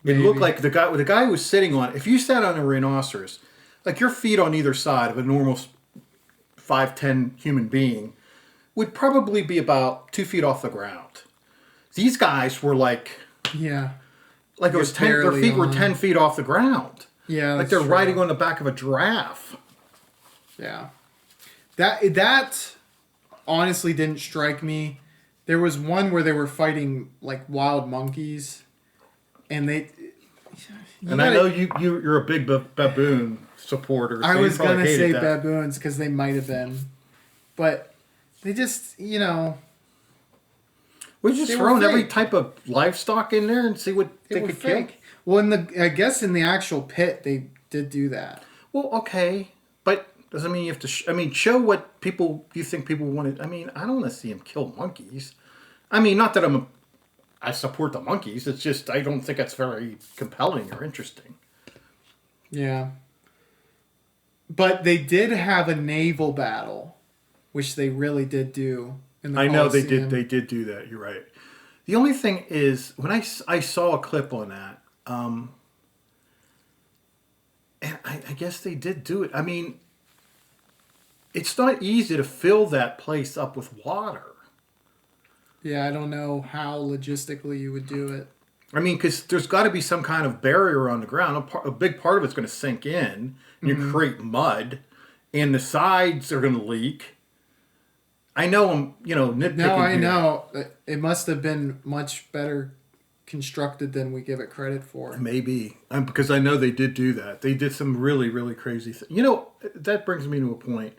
[SPEAKER 2] It looked like the guy was sitting on. If you sat on a rhinoceros, like your feet on either side of a normal 5'10" human being, would probably be about 2 feet off the ground. These guys were like
[SPEAKER 1] Yeah.
[SPEAKER 2] it was 10. Their
[SPEAKER 1] barely
[SPEAKER 2] feet were
[SPEAKER 1] on.
[SPEAKER 2] 10 feet off the ground.
[SPEAKER 1] Yeah.
[SPEAKER 2] Like
[SPEAKER 1] that's
[SPEAKER 2] they're
[SPEAKER 1] true.
[SPEAKER 2] riding on the back of a giraffe.
[SPEAKER 1] Yeah. That honestly didn't strike me. There was one where they were fighting like wild monkeys, and they.
[SPEAKER 2] And I know you're a big baboon supporter.
[SPEAKER 1] I
[SPEAKER 2] so you
[SPEAKER 1] was
[SPEAKER 2] probably
[SPEAKER 1] gonna
[SPEAKER 2] hated
[SPEAKER 1] say
[SPEAKER 2] that.
[SPEAKER 1] baboons because they might have been, but they just
[SPEAKER 2] We just
[SPEAKER 1] They were
[SPEAKER 2] thrown every
[SPEAKER 1] fake.
[SPEAKER 2] type of livestock in there and see what they
[SPEAKER 1] were
[SPEAKER 2] could kill.
[SPEAKER 1] fake. Well, I guess in the actual pit they did do that.
[SPEAKER 2] Well, okay, but doesn't mean you have to. Show what you think people want. I don't want to see him kill monkeys. Not that I support the monkeys. It's just I don't think that's very compelling or interesting.
[SPEAKER 1] Yeah. But they did have a naval battle, which they really did do in the
[SPEAKER 2] I know they
[SPEAKER 1] Colosseum.
[SPEAKER 2] did. They did do that. You're right. The only thing is when I saw a clip on that, and I guess they did do it. It's not easy to fill that place up with water.
[SPEAKER 1] Yeah, I don't know how logistically you would do it.
[SPEAKER 2] Because there's got to be some kind of barrier on the ground. A big part of it's going to sink in, and you create mud, and the sides are going to leak. I know I'm, nitpicking.
[SPEAKER 1] No, I
[SPEAKER 2] here.
[SPEAKER 1] know. It must have been much better constructed than we give it credit for.
[SPEAKER 2] Maybe. Because I know they did do that. They did some really, really crazy things. That brings me to a point.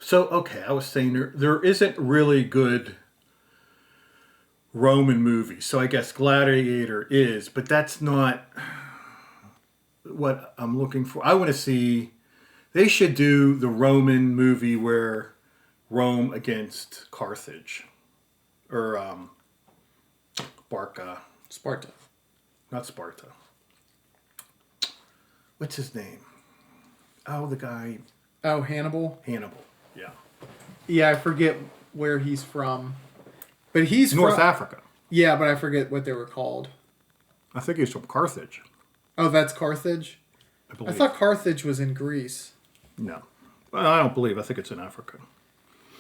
[SPEAKER 2] So, okay, I was saying there isn't really good Roman movies. So I guess Gladiator is, but that's not what I'm looking for. I want to see, they should do the Roman movie where Rome against Carthage. Or Barca.
[SPEAKER 1] Sparta.
[SPEAKER 2] Not Sparta. What's his name? Oh, the guy.
[SPEAKER 1] Oh, Hannibal?
[SPEAKER 2] Hannibal. Yeah.
[SPEAKER 1] Yeah, I forget where he's from. But he's
[SPEAKER 2] North
[SPEAKER 1] from...
[SPEAKER 2] Africa.
[SPEAKER 1] Yeah, but I forget what they were called.
[SPEAKER 2] I think he's from Carthage.
[SPEAKER 1] Oh, that's Carthage?
[SPEAKER 2] I believe.
[SPEAKER 1] I thought Carthage was in Greece.
[SPEAKER 2] No. Well, I don't believe. I think it's in Africa.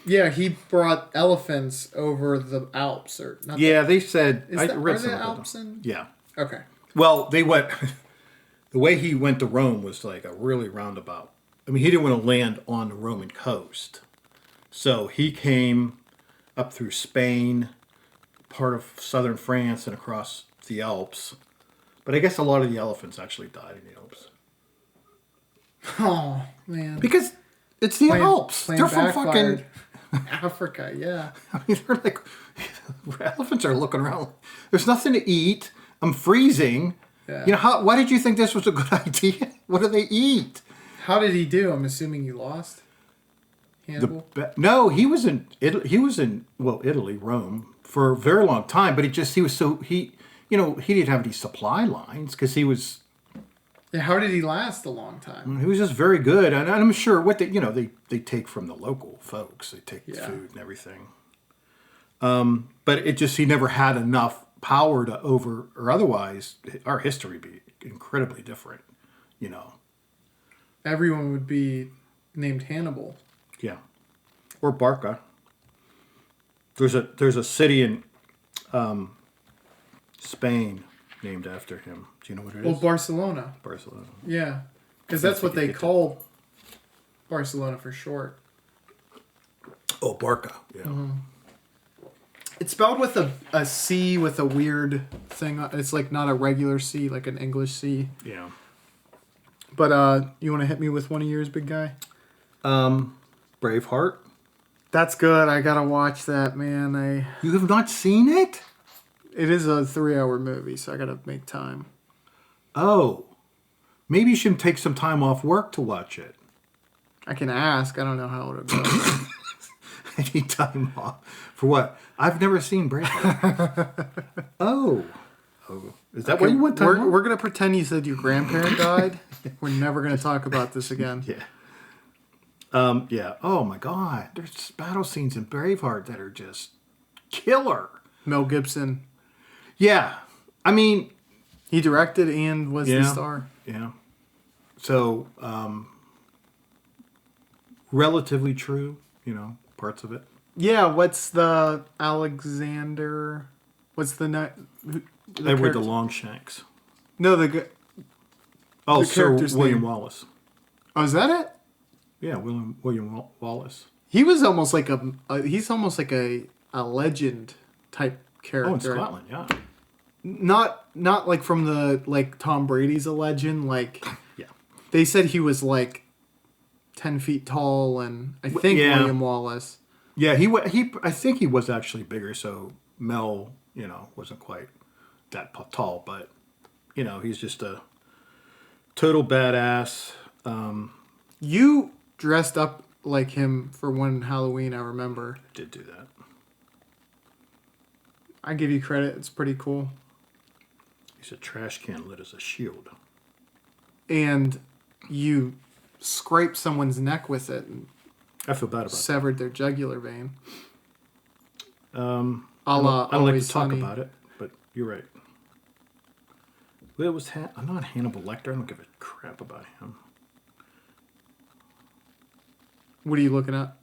[SPEAKER 1] Yeah, he brought elephants over the Alps, or not.
[SPEAKER 2] Yeah, they said.
[SPEAKER 1] Is
[SPEAKER 2] I
[SPEAKER 1] that,
[SPEAKER 2] read
[SPEAKER 1] are
[SPEAKER 2] some
[SPEAKER 1] the
[SPEAKER 2] about
[SPEAKER 1] Alps
[SPEAKER 2] them.
[SPEAKER 1] in?
[SPEAKER 2] Yeah.
[SPEAKER 1] Okay.
[SPEAKER 2] Well, they went. The way he went to Rome was like a really roundabout. I mean, he didn't want to land on the Roman coast, so he came up through Spain, part of southern France, and across the Alps. But I guess a lot of the elephants actually died in the Alps
[SPEAKER 1] Oh man.
[SPEAKER 2] because it's the Alps.
[SPEAKER 1] Plan
[SPEAKER 2] They're from
[SPEAKER 1] backfired.
[SPEAKER 2] fucking.
[SPEAKER 1] Africa. Yeah.
[SPEAKER 2] I mean, they're like elephants are looking around. There's nothing to eat. I'm freezing.
[SPEAKER 1] Yeah.
[SPEAKER 2] You know why did you think this was a good idea? What do they eat?
[SPEAKER 1] How did he do? I'm assuming you lost. Hannibal.
[SPEAKER 2] No, he was in Italy. He was in Italy, Rome, for a very long time. But he didn't have any supply lines because he was
[SPEAKER 1] How did he last a long time?
[SPEAKER 2] just very good. And I'm sure they take from the local folks. They take
[SPEAKER 1] Yeah.
[SPEAKER 2] food and everything. But it just he never had enough power to or otherwise our history would be incredibly different.
[SPEAKER 1] Everyone would be named Hannibal.
[SPEAKER 2] Yeah, or Barca. There's a city in Spain named after him. Do you know what it is?
[SPEAKER 1] Well, Barcelona.
[SPEAKER 2] Barcelona.
[SPEAKER 1] Yeah, because that's what they call Barcelona for short.
[SPEAKER 2] Oh, Barca. Yeah.
[SPEAKER 1] Mm-hmm. It's spelled with a C with a weird thing. It's like not a regular C, like an English C.
[SPEAKER 2] Yeah.
[SPEAKER 1] But you want to hit me with one of yours, big guy?
[SPEAKER 2] Braveheart.
[SPEAKER 1] That's good. I gotta watch that, man.
[SPEAKER 2] You have not seen it?
[SPEAKER 1] It is a 3-hour movie, so I gotta make time.
[SPEAKER 2] Oh. Maybe you should take some time off work to watch it.
[SPEAKER 1] I can ask. I don't know how it'll go.
[SPEAKER 2] I need time off. For what? I've never seen Braveheart. Oh. Is that what you want time off?
[SPEAKER 1] We're gonna pretend you said your grandparent died. We're never gonna talk about this again.
[SPEAKER 2] Yeah. Yeah. Oh my God. There's battle scenes in Braveheart that are just killer.
[SPEAKER 1] Mel Gibson.
[SPEAKER 2] Yeah. I mean,
[SPEAKER 1] He directed and was the star.
[SPEAKER 2] yeah. So, relatively true, parts of it.
[SPEAKER 1] Yeah. What's the Alexander? What's the
[SPEAKER 2] Edward the Longshanks.
[SPEAKER 1] No,
[SPEAKER 2] Oh,
[SPEAKER 1] the
[SPEAKER 2] Sir
[SPEAKER 1] character's
[SPEAKER 2] William
[SPEAKER 1] name.
[SPEAKER 2] Wallace.
[SPEAKER 1] Oh, is that it?
[SPEAKER 2] Yeah, William Wallace.
[SPEAKER 1] He was almost like he's almost like a legend type character.
[SPEAKER 2] Oh, in Scotland, yeah.
[SPEAKER 1] Not like from the like Tom Brady's a legend. Like
[SPEAKER 2] Yeah.
[SPEAKER 1] they said he was like 10 feet tall, and I think
[SPEAKER 2] Yeah.
[SPEAKER 1] William Wallace.
[SPEAKER 2] Yeah, I think he was actually bigger, so Mel, wasn't quite that tall, but, he's just a total badass.
[SPEAKER 1] You dressed up like him for one Halloween, I remember.
[SPEAKER 2] Did do that.
[SPEAKER 1] I give you credit. It's pretty cool.
[SPEAKER 2] He's a trash can lit as a shield.
[SPEAKER 1] And you scraped someone's neck with it and
[SPEAKER 2] I feel bad about
[SPEAKER 1] severed their jugular vein.
[SPEAKER 2] that.
[SPEAKER 1] A la
[SPEAKER 2] I don't like
[SPEAKER 1] Always
[SPEAKER 2] to talk
[SPEAKER 1] Sunny.
[SPEAKER 2] about it, but you're right. Well, it was I'm not Hannibal Lecter. I don't give a crap about him.
[SPEAKER 1] What are you looking at?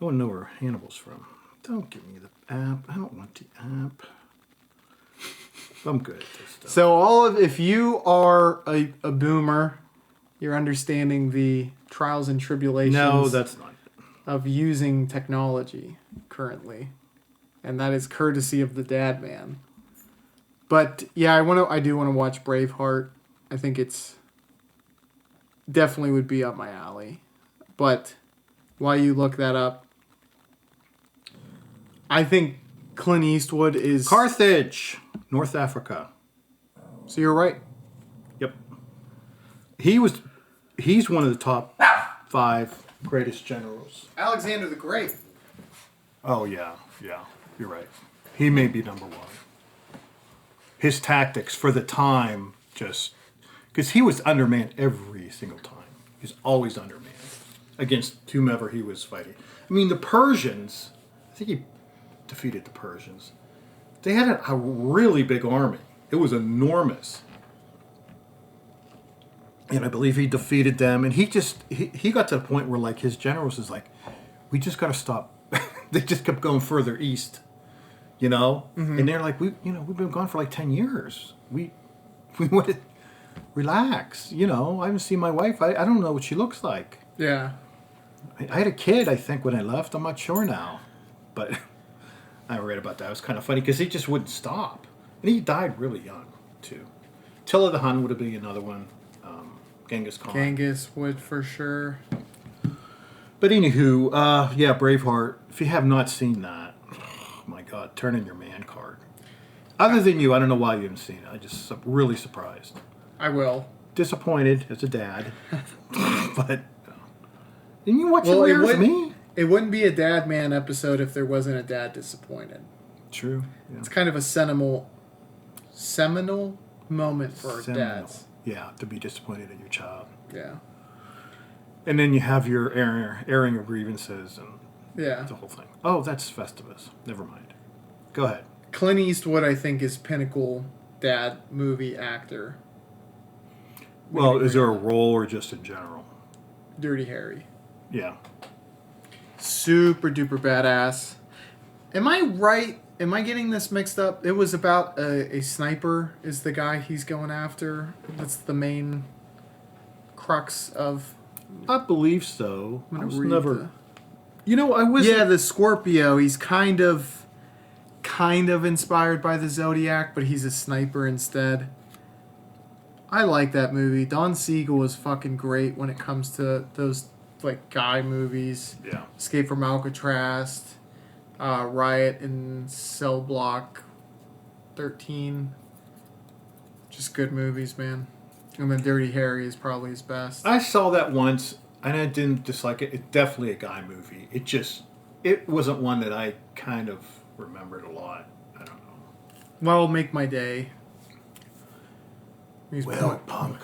[SPEAKER 2] I want to know where Hannibal's from. Don't give me the app. I don't want the app. I'm good at this stuff.
[SPEAKER 1] So if you are a boomer, you're understanding the trials and tribulations
[SPEAKER 2] No, that's not it.
[SPEAKER 1] of using technology currently. And that is courtesy of the dad man. But yeah, I do want to watch Braveheart. I think it's definitely would be up my alley. But while you look that up, I think Clint Eastwood is
[SPEAKER 2] Carthage, North Africa.
[SPEAKER 1] So you're right.
[SPEAKER 2] Yep. He's one of the top 5 greatest generals.
[SPEAKER 1] Alexander the Great.
[SPEAKER 2] Oh yeah, you're right. He may be number 1. His tactics for the time just because he was undermanned every single time. He's always undermanned against whomever he was fighting. I mean, the Persians, I think he defeated the Persians. They had a really big army. It was enormous. and I believe he defeated them. And he got to the point where like his generals is like, we just got to stop. They just kept going further east, you know. And they're like, we've been gone for like 10 years. We want to relax, you know. I haven't seen my wife. I don't know what she looks like.
[SPEAKER 1] Yeah.
[SPEAKER 2] I had a kid, I think, when I left. I'm not sure now, but I read about that. It was kind of funny because he just wouldn't stop, and he died really young too. Attila the Hun would be another one. Genghis Khan.
[SPEAKER 1] Genghis would for sure.
[SPEAKER 2] But anywho, yeah, Braveheart. If you have not seen that, oh my God, turn in your man card. Other than you, I don't know why you haven't seen it. I just really surprised.
[SPEAKER 1] I will.
[SPEAKER 2] Disappointed as a dad, but didn't you watch it with me?
[SPEAKER 1] It wouldn't be a Dad Man episode if there wasn't a dad disappointed.
[SPEAKER 2] True. Yeah.
[SPEAKER 1] It's kind of a seminal moment for dads.
[SPEAKER 2] Yeah, to be disappointed in your child.
[SPEAKER 1] Yeah.
[SPEAKER 2] And then you have your airing of grievances and
[SPEAKER 1] Yeah.
[SPEAKER 2] the whole thing. Oh, that's Festivus. Never mind. Go ahead.
[SPEAKER 1] Clint Eastwood, I think, is pinnacle dad movie actor.
[SPEAKER 2] Well, is there a role or just in general?
[SPEAKER 1] Dirty Harry.
[SPEAKER 2] Yeah.
[SPEAKER 1] Super duper badass. Am I right? Am I getting this mixed up? It was about a sniper is the guy he's going after. That's the main crux of...
[SPEAKER 2] I believe so.
[SPEAKER 1] I'm
[SPEAKER 2] I
[SPEAKER 1] gonna
[SPEAKER 2] was
[SPEAKER 1] read
[SPEAKER 2] never...
[SPEAKER 1] the-
[SPEAKER 2] You know, I was...
[SPEAKER 1] Yeah, the Scorpio. He's kind of inspired by the Zodiac, but he's a sniper instead. I like that movie. Don Siegel is fucking great when it comes to those like guy movies.
[SPEAKER 2] Yeah.
[SPEAKER 1] Escape from Alcatraz, Riot in Cell Block 13. Just good movies, man. And then Dirty Harry is probably his best.
[SPEAKER 2] I saw that once, and I didn't dislike it. It's definitely a guy movie. It wasn't one that I kind of remembered a lot. I don't know.
[SPEAKER 1] Well, make my day.
[SPEAKER 2] Punk.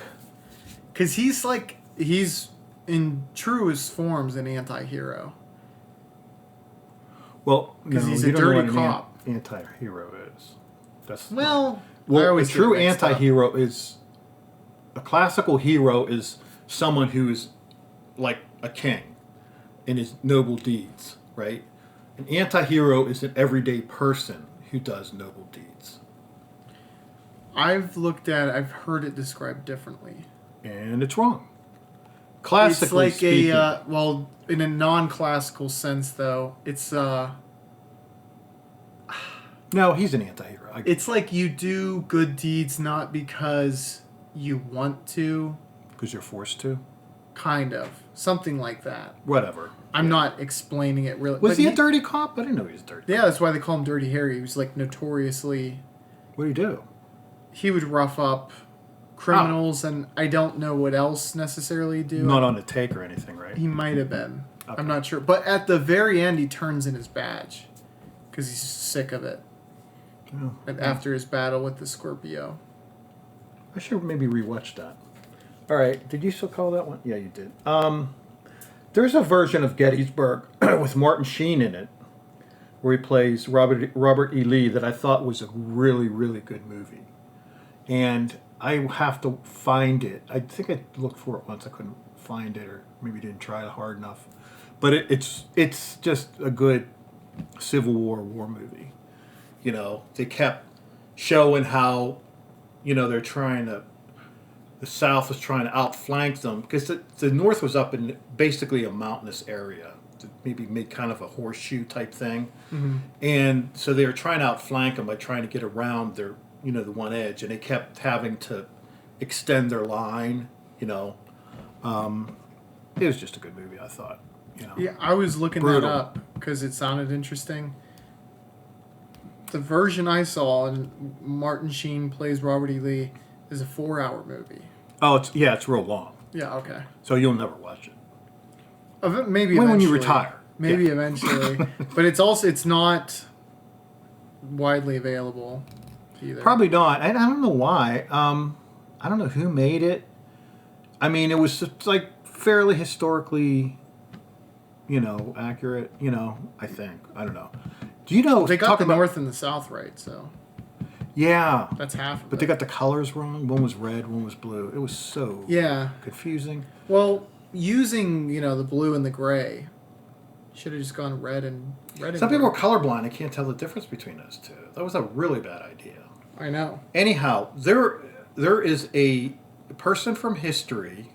[SPEAKER 1] Because he's in truest forms an anti-hero.
[SPEAKER 2] Well,
[SPEAKER 1] 'Cause
[SPEAKER 2] no,
[SPEAKER 1] he's
[SPEAKER 2] you
[SPEAKER 1] a
[SPEAKER 2] don't know
[SPEAKER 1] dirty
[SPEAKER 2] what
[SPEAKER 1] cop.
[SPEAKER 2] An anti-hero is. That's
[SPEAKER 1] Well, I
[SPEAKER 2] well, a
[SPEAKER 1] always
[SPEAKER 2] true
[SPEAKER 1] get mixed up.
[SPEAKER 2] anti-hero is a classical hero is someone who is like a king in his noble deeds, right? An anti-hero is an everyday person who does noble deeds.
[SPEAKER 1] I've heard it described differently.
[SPEAKER 2] And it's wrong. Classically
[SPEAKER 1] It's like
[SPEAKER 2] speaking,
[SPEAKER 1] in a non-classical sense, though, it's
[SPEAKER 2] no, he's an anti-hero.
[SPEAKER 1] it's like you do good deeds not because you want to,
[SPEAKER 2] because you're forced to.
[SPEAKER 1] kind of. Something like that.
[SPEAKER 2] Whatever.
[SPEAKER 1] I'm not explaining it really.
[SPEAKER 2] Was
[SPEAKER 1] but
[SPEAKER 2] he a dirty cop? I didn't know he was a dirty.
[SPEAKER 1] Yeah, that's why they call him Dirty Harry. He was like notoriously...
[SPEAKER 2] What do you do?
[SPEAKER 1] He would rough up criminals, and I don't know what else necessarily do.
[SPEAKER 2] Not on the take or anything, right?
[SPEAKER 1] He might have been.
[SPEAKER 2] Okay.
[SPEAKER 1] I'm not sure. But at the very end, he turns in his badge because he's sick of it.
[SPEAKER 2] Oh,
[SPEAKER 1] And after his battle with the Scorpio.
[SPEAKER 2] I should maybe rewatch that. All right. Did you still call that one? Yeah, you did. There's a version of Gettysburg with Martin Sheen in it, where he plays Robert E. Lee that I thought was a really, really good movie. And I have to find it. I think I looked for it once. I couldn't find it, or maybe didn't try hard enough. But it's just a good Civil War movie. You know, they kept showing how, you know, the South was trying to outflank them, because the North was up in basically a mountainous area, maybe made kind of a horseshoe type thing.
[SPEAKER 1] Mm-hmm.
[SPEAKER 2] And so they were trying to outflank them by trying to get around their, you know, the one edge, and they kept having to extend their line, you know. It was just a good movie, I thought. You know.
[SPEAKER 1] Yeah, I was looking
[SPEAKER 2] Brutal.
[SPEAKER 1] that up because it sounded interesting. The version I saw, and Martin Sheen plays Robert E. Lee, is a 4-hour movie.
[SPEAKER 2] Oh, it's real long,
[SPEAKER 1] Yeah, okay.
[SPEAKER 2] so you'll never watch it.
[SPEAKER 1] Maybe
[SPEAKER 2] When
[SPEAKER 1] eventually.
[SPEAKER 2] you retire.
[SPEAKER 1] Maybe
[SPEAKER 2] Yeah.
[SPEAKER 1] eventually. But it's not widely available either.
[SPEAKER 2] Probably not. I don't know why. I don't know who made it. I mean, it was just, like fairly historically, you know, accurate. You know, I think. I don't know. Do you know?
[SPEAKER 1] They got
[SPEAKER 2] talk
[SPEAKER 1] the
[SPEAKER 2] about,
[SPEAKER 1] North and the South right, so.
[SPEAKER 2] Yeah.
[SPEAKER 1] That's half of
[SPEAKER 2] But
[SPEAKER 1] it.
[SPEAKER 2] they got the colors wrong. One was red, one was blue. It was so
[SPEAKER 1] Yeah.
[SPEAKER 2] confusing.
[SPEAKER 1] Well, using, the blue and the gray, should have just gone red and
[SPEAKER 2] Some people are
[SPEAKER 1] gray.
[SPEAKER 2] colorblind and can't tell the difference between those two. That was a really bad idea.
[SPEAKER 1] I know.
[SPEAKER 2] Anyhow, there is a person from history,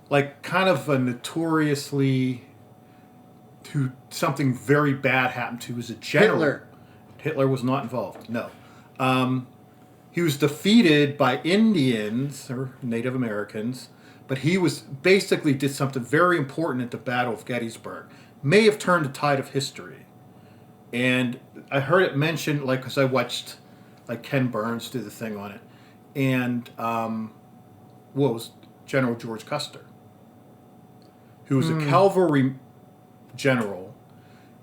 [SPEAKER 2] like kind of a notoriously who something very bad happened to, was a general.
[SPEAKER 1] Hitler.
[SPEAKER 2] Hitler was not involved. No. He was defeated by Indians or Native Americans, but he was basically did something very important at the Battle of Gettysburg. May have turned the tide of history. And I heard it mentioned, like, because I watched, like, Ken Burns do the thing on it. And, what was General George Custer, who was a cavalry general.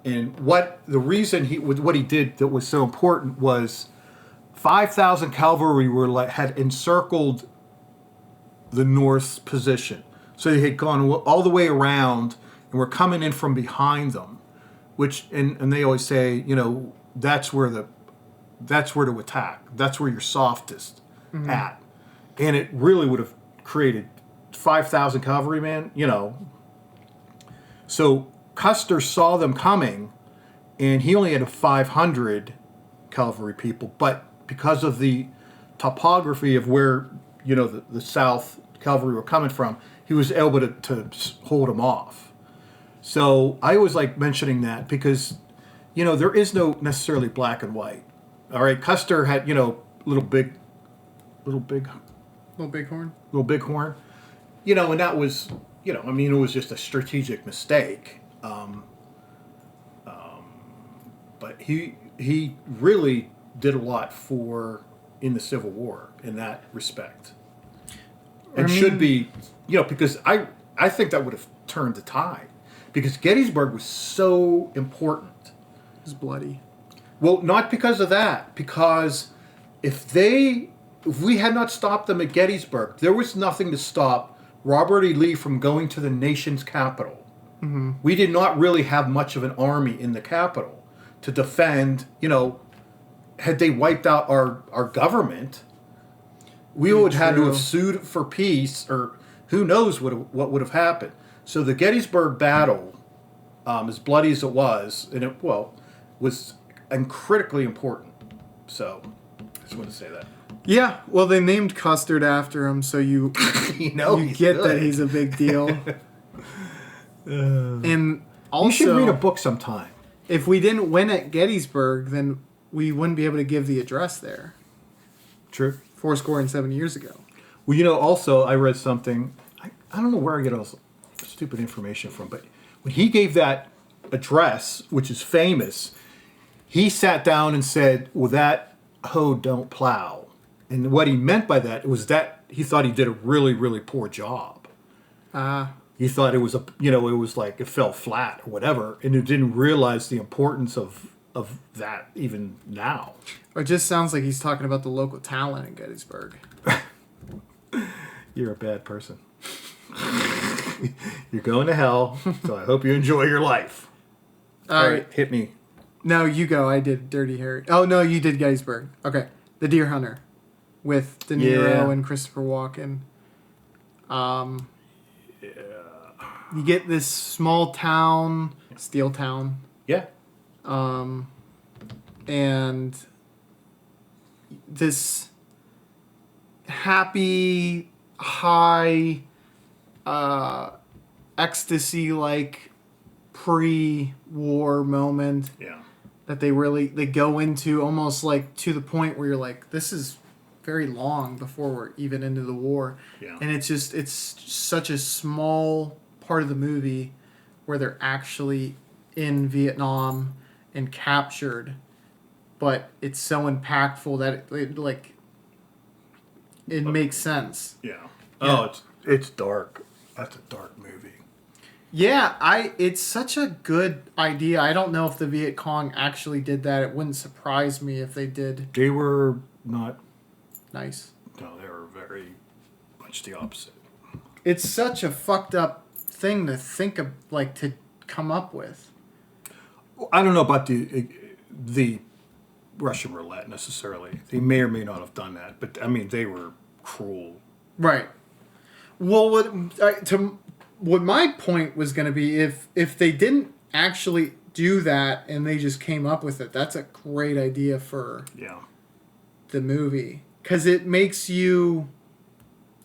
[SPEAKER 2] And what the reason what he did that was so important was 5,000 cavalry had encircled the North's position. So they had gone all the way around and were coming in from behind them, which and they always say, that's where to attack. That's where you're softest at. And it really would have created 5,000 cavalrymen, So Custer saw them coming, and he only had 500 cavalry people. But because of the topography of where, the South cavalry were coming from, he was able to hold them off. So I always like mentioning that because, there is no necessarily black and white. All right, Custer had, little bighorn. And that was, it was just a strategic mistake. But he really did a lot in the Civil War in that respect. And should be, because I think that would have turned the tide. Because Gettysburg was so important.
[SPEAKER 1] It was bloody.
[SPEAKER 2] Well, not because of that. Because if we had not stopped them at Gettysburg, there was nothing to stop Robert E. Lee from going to the nation's capital. Mm-hmm. We did not really have much of an army in the capital to defend, had they wiped out our government, we would have had to have sued for peace, or who knows what would have happened. So the Gettysburg Battle, as bloody as it was, and it was critically important. So I just want to say that.
[SPEAKER 1] Yeah, well, they named Custard after him, so you
[SPEAKER 2] you
[SPEAKER 1] get that he's a big deal. And also,
[SPEAKER 2] you should read a book sometime.
[SPEAKER 1] If we didn't win at Gettysburg, then we wouldn't be able to give the address there.
[SPEAKER 2] True.
[SPEAKER 1] 7 years ago.
[SPEAKER 2] Well, also, I read something. I don't know where I get all this stupid information from, but when he gave that address, which is famous, he sat down and said, well, that hoe don't plow. And what he meant by that was that he thought he did a really, really poor job. He thought it was it was like it fell flat or whatever, and he didn't realize the importance of that even now.
[SPEAKER 1] Or it just sounds like he's talking about the local talent in Gettysburg.
[SPEAKER 2] You're a bad person. You're going to hell, so I hope you enjoy your life.
[SPEAKER 1] All right.
[SPEAKER 2] Hit me.
[SPEAKER 1] No, you go. I did Dirty Harry. Oh, no, you did Gettysburg. Okay. The Deer Hunter with De Niro and Christopher Walken. You get this small town, Steel Town.
[SPEAKER 2] Yeah.
[SPEAKER 1] And this happy, high, ecstasy-like pre-war moment
[SPEAKER 2] Yeah.
[SPEAKER 1] that they go into almost like to the point where you're like, this is very long before we're even into the war.
[SPEAKER 2] Yeah.
[SPEAKER 1] And it's such a small part of the movie where they're actually in Vietnam and captured, but it's so impactful that it makes sense.
[SPEAKER 2] Yeah. Oh, it's dark. That's a dark movie.
[SPEAKER 1] Yeah, it's such a good idea. I don't know if the Viet Cong actually did that. It wouldn't surprise me if they did.
[SPEAKER 2] They were not.
[SPEAKER 1] Nice.
[SPEAKER 2] No, they were very much the opposite.
[SPEAKER 1] It's such a fucked up thing to think of, to come up with.
[SPEAKER 2] I don't know about the Russian roulette necessarily. They may or may not have done that, but I mean, they were cruel.
[SPEAKER 1] Right. Well, what my point was going to be, if they didn't actually do that and they just came up with it, that's a great idea for
[SPEAKER 2] Yeah.
[SPEAKER 1] the movie, because it makes you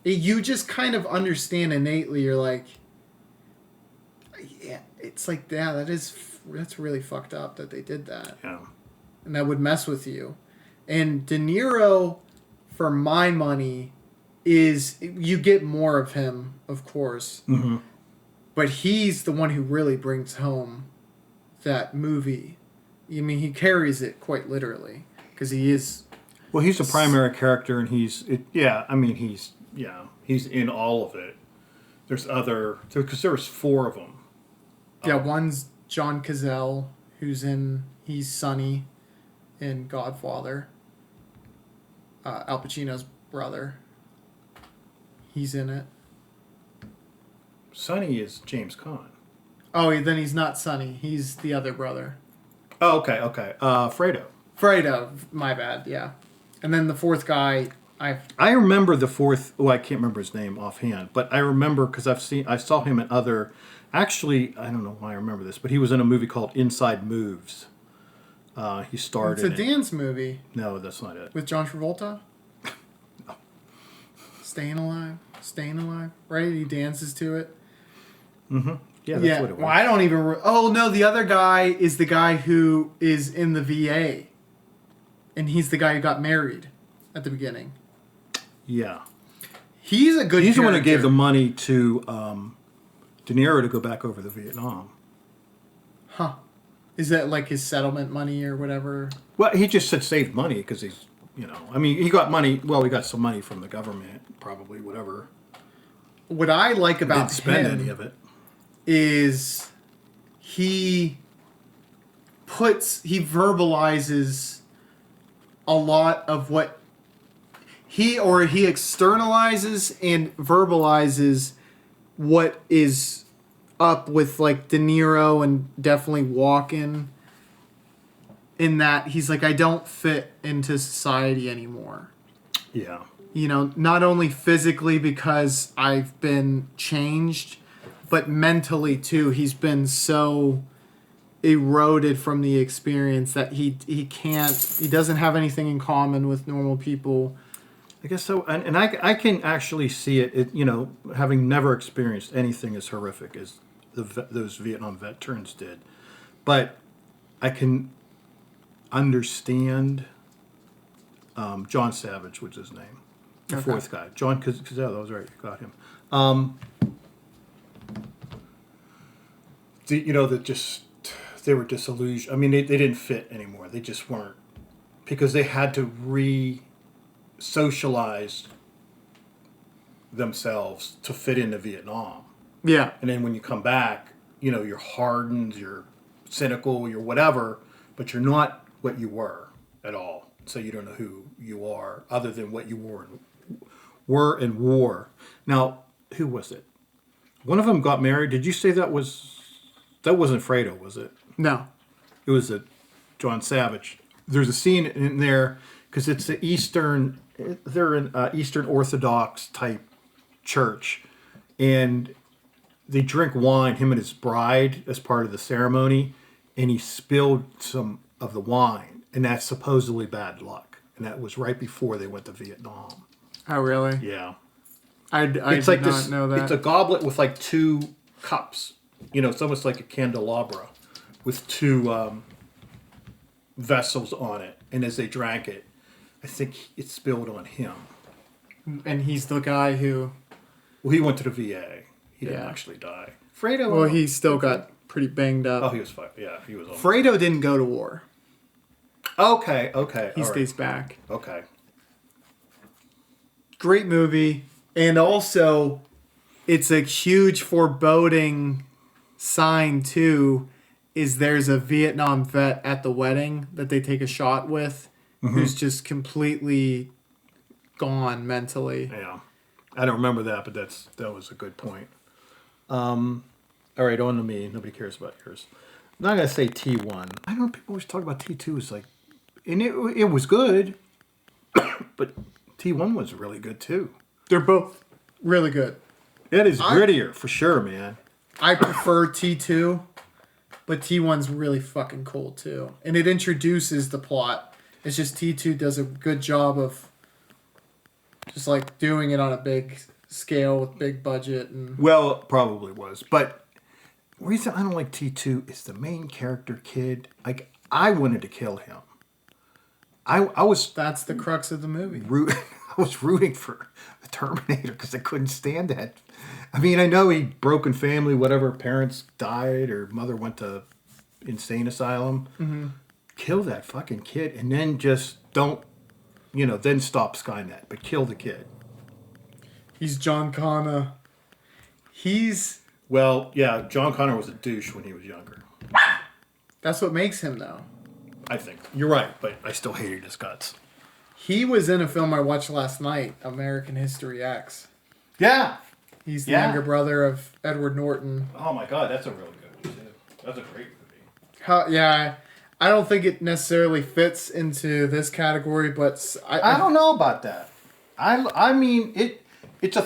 [SPEAKER 1] just kind of understand innately. You're like, yeah, it's like, yeah, that's really fucked up that they did that,
[SPEAKER 2] Yeah.
[SPEAKER 1] and that would mess with you. And De Niro, for my money, is, you get more of him, of course, but he's the one who really brings home that movie. I mean, he carries it quite literally, because he is.
[SPEAKER 2] Well, he's a primary character, and he's in all of it. There's because there was 4 of them.
[SPEAKER 1] Yeah, one's John Cazale, he's Sonny in Godfather. Al Pacino's brother. He's in it.
[SPEAKER 2] Sonny is James Caan.
[SPEAKER 1] Oh, then he's not Sonny. He's the other brother.
[SPEAKER 2] Oh, okay. Fredo.
[SPEAKER 1] Fredo, my bad, yeah. And then the 4th guy,
[SPEAKER 2] I remember the 4th. Oh, I can't remember his name offhand, but I remember because I saw him in other. Actually, I don't know why I remember this, but he was in a movie called Inside Moves. He starred
[SPEAKER 1] it's a
[SPEAKER 2] in it.
[SPEAKER 1] dance movie
[SPEAKER 2] No, that's not it.
[SPEAKER 1] with John Travolta.
[SPEAKER 2] No.
[SPEAKER 1] Staying Alive, right? He dances to it.
[SPEAKER 2] Yeah, that's what it was.
[SPEAKER 1] Well, I don't even. Oh no, the other guy is the guy who is in the VA, and he's the guy who got married at the beginning.
[SPEAKER 2] Yeah.
[SPEAKER 1] He's a good.
[SPEAKER 2] He's the one who
[SPEAKER 1] character.
[SPEAKER 2] gave the money to De Niro to go back over to Vietnam.
[SPEAKER 1] Huh? Is that like his settlement money or whatever?
[SPEAKER 2] Well, he just said saved money because he's, I mean, he got money. Well, he got some money from the government, probably, whatever.
[SPEAKER 1] What I like about
[SPEAKER 2] Didn't spend
[SPEAKER 1] him
[SPEAKER 2] any of it.
[SPEAKER 1] is he verbalizes a lot of what he externalizes and verbalizes what is up with, like, De Niro and definitely Walken, in that he's like, I don't fit into society anymore.
[SPEAKER 2] Yeah.
[SPEAKER 1] Not only physically because I've been changed, but mentally too. He's been so eroded from the experience that he doesn't have anything in common with normal people.
[SPEAKER 2] I guess so, and I can actually see it. Having never experienced anything as horrific as those Vietnam veterans did, but I can understand John Savage, which is his name, the
[SPEAKER 1] Okay.
[SPEAKER 2] 4th guy, John Cazale. That was right, you got him. They were disillusioned. I mean, they didn't fit anymore. They just weren't, because they had to socialize themselves to fit into Vietnam.
[SPEAKER 1] Yeah.
[SPEAKER 2] And then when you come back, you're hardened, you're cynical, you're whatever, but you're not what you were at all. So you don't know who you are other than what you were and wore. Now, who was it? One of them got married. Did you say that wasn't Fredo, was it?
[SPEAKER 1] No.
[SPEAKER 2] It was John Savage. There's a scene in there because it's they're an Eastern Orthodox type church, and they drink wine, him and his bride, as part of the ceremony, and he spilled some of the wine, and that's supposedly bad luck, and that was right before they went to Vietnam.
[SPEAKER 1] Oh, really?
[SPEAKER 2] Yeah.
[SPEAKER 1] I
[SPEAKER 2] It's
[SPEAKER 1] did
[SPEAKER 2] like
[SPEAKER 1] not
[SPEAKER 2] this.
[SPEAKER 1] know that.
[SPEAKER 2] It's a goblet with like 2 cups. It's almost like a candelabra with 2 vessels on it. And as they drank it, I think it spilled on him.
[SPEAKER 1] And he's the guy who...
[SPEAKER 2] Well, he went to the VA. He didn't
[SPEAKER 1] Yeah.
[SPEAKER 2] actually die. Fredo.
[SPEAKER 1] Well, he still got pretty banged up.
[SPEAKER 2] Oh, he was fine. Yeah, he was.
[SPEAKER 1] Fredo didn't go to war.
[SPEAKER 2] Okay.
[SPEAKER 1] He
[SPEAKER 2] all
[SPEAKER 1] stays
[SPEAKER 2] right.
[SPEAKER 1] back.
[SPEAKER 2] Okay.
[SPEAKER 1] Great movie. And also, it's a huge foreboding sign, too, is there's a Vietnam vet at the wedding that they take a shot with who's just completely gone mentally.
[SPEAKER 2] Yeah. I don't remember that, but that was a good point. All right, on to me. Nobody cares about yours. I'm not going to say T1. I know people always talk about T2 as like And it was good, but T1 was really good too.
[SPEAKER 1] They're both really good.
[SPEAKER 2] It is grittier for sure, man.
[SPEAKER 1] I prefer T2, but T1's really fucking cool too. And it introduces the plot. It's just T2 does a good job of just like doing it on a big scale with big budget and
[SPEAKER 2] Well, it probably was, but the reason I don't like T2 is the main character kid. Like I wanted to kill him. I was
[SPEAKER 1] that's the crux of the movie.
[SPEAKER 2] I was rooting for the Terminator because I couldn't stand that. I mean, I know he broken family, whatever. Parents died or mother went to insane asylum. Mm-hmm. Kill that fucking kid, and then just don't, then stop Skynet, but kill the kid.
[SPEAKER 1] He's John Connor.
[SPEAKER 2] Well, yeah, John Connor was a douche when he was younger.
[SPEAKER 1] That's what makes him though.
[SPEAKER 2] I think you're right, but I still hated his guts.
[SPEAKER 1] He was in a film I watched last night, American History X.
[SPEAKER 2] Yeah.
[SPEAKER 1] He's the younger brother of Edward Norton.
[SPEAKER 2] Oh my God, that's a really good one too. That's a great movie.
[SPEAKER 1] I don't think it necessarily fits into this category, but
[SPEAKER 2] I don't know about that. I mean it's a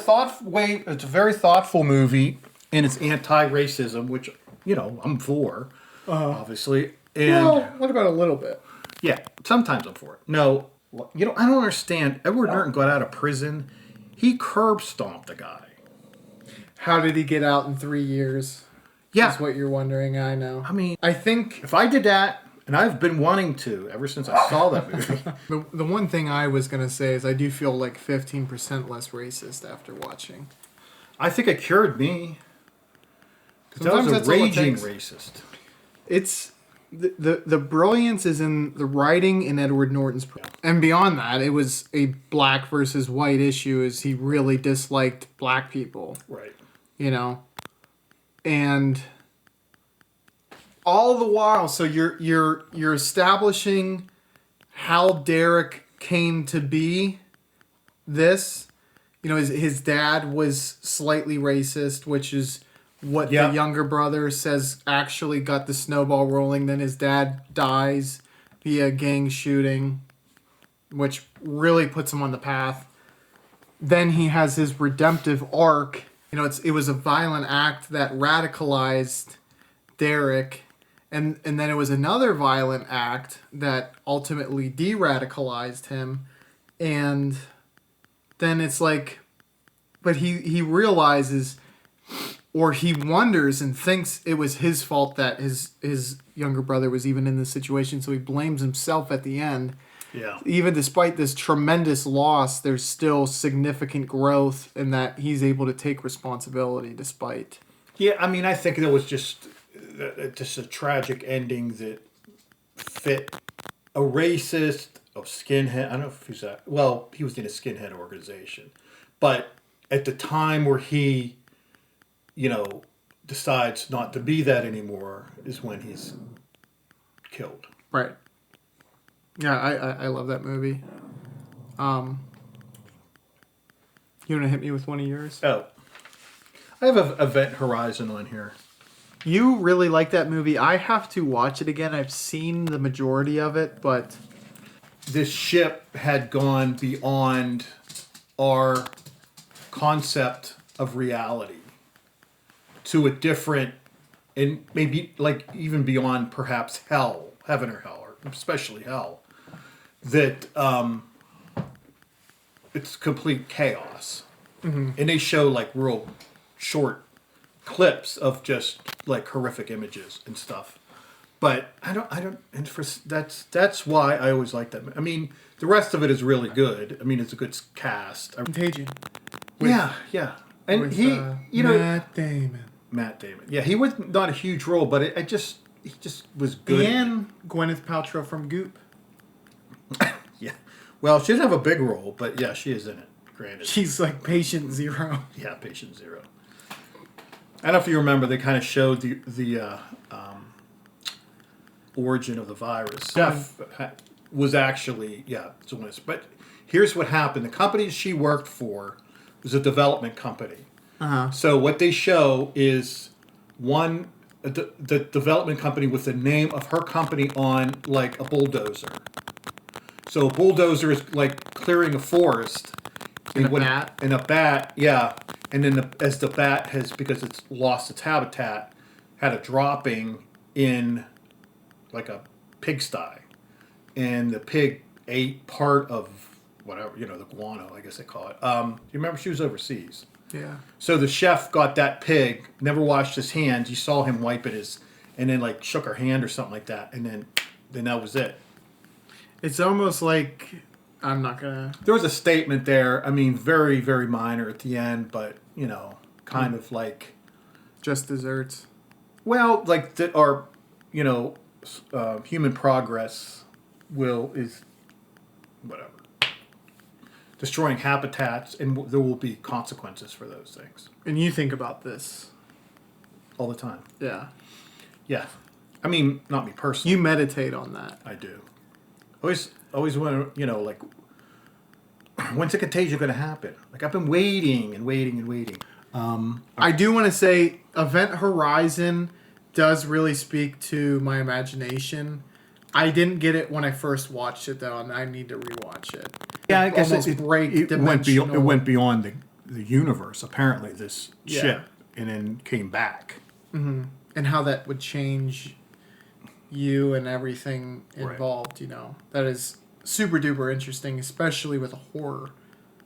[SPEAKER 2] very thoughtful movie, and it's anti-racism, which I'm for, obviously. And
[SPEAKER 1] well, what about a little bit?
[SPEAKER 2] yeah, sometimes I'm for it. No, I don't understand. Edward Norton got out of prison. He curb stomped the guy.
[SPEAKER 1] How did he get out in 3 years?
[SPEAKER 2] Yeah,
[SPEAKER 1] That's what you're wondering. I know.
[SPEAKER 2] I mean,
[SPEAKER 1] I think
[SPEAKER 2] if I did that, and I've been wanting to ever since I saw that movie.
[SPEAKER 1] the one thing I was going to say is I do feel like 15% less racist after watching.
[SPEAKER 2] I think it cured me. Because I
[SPEAKER 1] Sometimes
[SPEAKER 2] was
[SPEAKER 1] that's
[SPEAKER 2] a
[SPEAKER 1] all it
[SPEAKER 2] raging
[SPEAKER 1] takes.
[SPEAKER 2] racist.
[SPEAKER 1] It's the brilliance is in the writing in Edward Norton's, and beyond that, it was a black versus white issue. As he really disliked black people,
[SPEAKER 2] Right.
[SPEAKER 1] and all the while, so you're establishing how Derek came to be this. His dad was slightly racist, which is what
[SPEAKER 2] Yeah.
[SPEAKER 1] the younger brother says actually got the snowball rolling. Then his dad dies via gang shooting, which really puts him on the path. Then he has his redemptive arc. It was a violent act that radicalized Derek, and then it was another violent act that ultimately de-radicalized him, and then it's like, but he realizes, or he wonders and thinks it was his fault that his younger brother was even in this situation, so he blames himself at the end.
[SPEAKER 2] Yeah.
[SPEAKER 1] Even despite this tremendous loss, there's still significant growth in that he's able to take responsibility despite.
[SPEAKER 2] Yeah, I mean, I think it was just a tragic ending that fit a racist, a skinhead. I don't know if he's he was in a skinhead organization. But at the time where he, decides not to be that anymore is when he's killed.
[SPEAKER 1] Right. Yeah, I love that movie. You want to hit me with one of yours?
[SPEAKER 2] Oh. I have an Event Horizon on here.
[SPEAKER 1] You really like that movie. I have to watch it again. I've seen the majority of it, but
[SPEAKER 2] This ship had gone beyond our concept of reality to a different, and maybe like even beyond perhaps hell, heaven or hell, or especially hell, that it's complete chaos. Mm-hmm. And they show like real short clips of just like horrific images and stuff. But I don't, and that's why I always like that. I mean, the rest of it is really good. I mean, it's a good cast.
[SPEAKER 1] Contagion.
[SPEAKER 2] Yeah, and
[SPEAKER 1] With,
[SPEAKER 2] he,
[SPEAKER 1] Matt Damon.
[SPEAKER 2] Yeah, he was not a huge role, but he just was good.
[SPEAKER 1] And Gwyneth Paltrow from Goop.
[SPEAKER 2] Yeah, well, she doesn't have a big role, but yeah, she is in it. Granted,
[SPEAKER 1] She's like patient zero.
[SPEAKER 2] yeah, patient zero. I don't know if you remember, they kind of showed the origin of the virus. Steph was actually, journalist. But here's what happened. The company she worked for was a development company.
[SPEAKER 1] Uh-huh.
[SPEAKER 2] So what they show is the development company with the name of her company on like a bulldozer. So a bulldozer is like clearing a forest.
[SPEAKER 1] And a bat.
[SPEAKER 2] And a bat, yeah. And then as the bat has, because it's lost its habitat, had a dropping in like a pigsty. And the pig ate part of whatever, the guano, I guess they call it. You remember she was overseas.
[SPEAKER 1] Yeah.
[SPEAKER 2] So the chef got that pig, never washed his hands. You saw him wipe it and then like shook her hand or something like that. And then that was it.
[SPEAKER 1] It's almost like, I'm not gonna.
[SPEAKER 2] There was a statement there. I mean, very, very minor at the end, but kind of like,
[SPEAKER 1] Just desserts.
[SPEAKER 2] well, like that our, human progress is whatever, destroying habitats, and there will be consequences for those things
[SPEAKER 1] And you think about this.
[SPEAKER 2] all the time.
[SPEAKER 1] Yeah.
[SPEAKER 2] Yeah, I mean, not me personally.
[SPEAKER 1] You meditate on that.
[SPEAKER 2] I do. Always want to, like, when's the contagion going to happen? Like, I've been waiting and waiting and waiting.
[SPEAKER 1] I do want to say Event Horizon does really speak to my imagination. I didn't get it when I first watched it, though, and I need to rewatch it.
[SPEAKER 2] Yeah, I guess
[SPEAKER 1] Almost break dimensional.
[SPEAKER 2] it went beyond the universe, apparently, this
[SPEAKER 1] Yeah.
[SPEAKER 2] ship, and then came back.
[SPEAKER 1] And how that would change you and everything
[SPEAKER 2] Right.
[SPEAKER 1] involved, That is super duper interesting, especially with a horror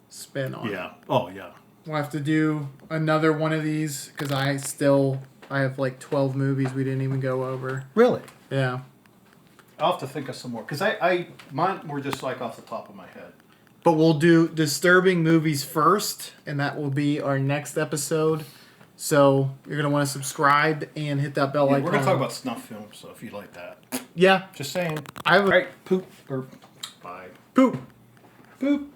[SPEAKER 1] spin on it.
[SPEAKER 2] Yeah. Oh, yeah.
[SPEAKER 1] We'll have to do another one of these because I have like 12 movies we didn't even go over.
[SPEAKER 2] Really?
[SPEAKER 1] Yeah.
[SPEAKER 2] I'll have to think of some more, because mine were just, like, off the top of my head.
[SPEAKER 1] But we'll do disturbing movies first, and that will be our next episode. So you're going to want to subscribe and hit that bell
[SPEAKER 2] Yeah,
[SPEAKER 1] icon.
[SPEAKER 2] we're going to talk about snuff films, so if you like that.
[SPEAKER 1] Yeah.
[SPEAKER 2] Just saying.
[SPEAKER 1] I have a...
[SPEAKER 2] All right, poop, or bye.
[SPEAKER 1] Poop.
[SPEAKER 2] Poop.